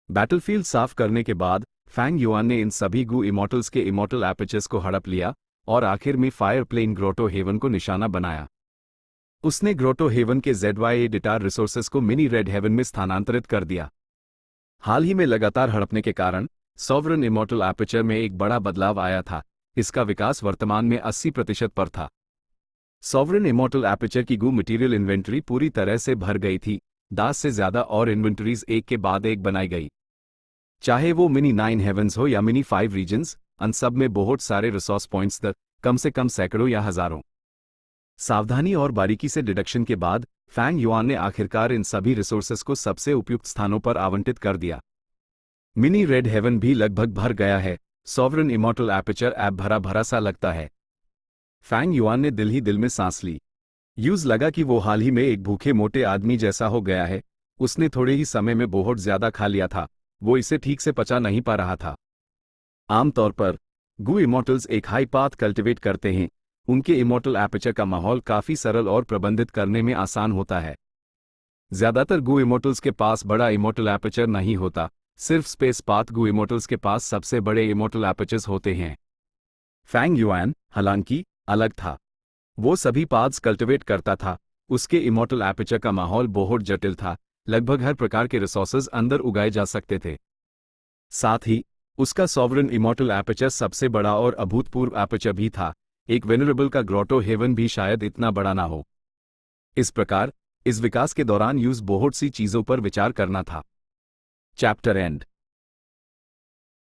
बैटलफील्ड साफ करने के बाद फैंग युआन ने इन सभी गू इमॉर्टल्स के इमॉर्टल एपर्चर्स को हड़प लिया और आखिर में फायर प्लेन ग्रोटो हेवन को निशाना बनाया। उसने ग्रोटो हेवन के ZYA डिटार रिसोर्सेस को मिनी रेड हेवन में स्थानांतरित कर दिया। हाल ही में लगातार हड़पने के कारण सॉवरन इमॉर्टल एपर्चर में एक बड़ा बदलाव आया था। इसका विकास वर्तमान में 80% पर था। सॉवरन इमॉर्टल एपर्चर की गू मटेरियल इन्वेंटरी पूरी तरह से भर गई थी। 10 से ज्यादा और इन्वेंटरीज एक के बाद एक बनाई गई। चाहे वो मिनी 9 हेवंस हो या मिनी 5 रीजन्स, उन सब में बहुत सारे रिसोर्स पॉइंट्स तक, कम से कम सैकड़ों या हजारों। सावधानी और बारीकी से डिडक्शन के बाद फैंग युआन ने आखिरकार इन सभी रिसोर्सेस को सबसे उपयुक्त स्थानों पर आवंटित कर दिया। मिनी रेड हेवन भी लगभग भर गया है। सॉवरन इमॉर्टल एपर्चर ऐप भरा भरा सा लगता है। फैंग युआन ने दिल ही दिल में सांस ली। यूज लगा कि वो हाल ही में एक भूखे मोटे आदमी जैसा हो गया है। उसने थोड़े ही समय में बहुत ज्यादा खा लिया था। वो इसे ठीक से पचा नहीं पा रहा था। आमतौर पर गू इमॉर्टल्स एक हाई पाथ कल्टिवेट करते हैं। उनके इमॉर्टल एपर्चर का माहौल काफी सरल और प्रबंधित करने में आसान होता है। ज्यादातर गू इमॉर्टल्स के पास बड़ा इमॉर्टल एपर्चर नहीं होता। सिर्फ स्पेस पाथ गू इमॉर्टल्स के पास सबसे बड़े इमॉर्टल एपर्चर्स होते हैं। फैंग युआन, हालांकि, अलग था। वो सभी पाथ्स कल्टिवेट करता था। उसके इमॉर्टल एपर्चर का माहौल बहुत जटिल था। लगभग हर प्रकार के रिसोर्सेज अंदर उगाए जा सकते थे। साथ ही उसका सॉवरन इमॉर्टल एपर्चर सबसे बड़ा और अभूतपूर्व एपर्चर भी था। एक वेनरेबल का ग्रोटो हेवन भी शायद इतना बड़ा ना हो। इस प्रकार इस विकास के दौरान यूज बहुत सी चीजों पर विचार करना था। Chapter and.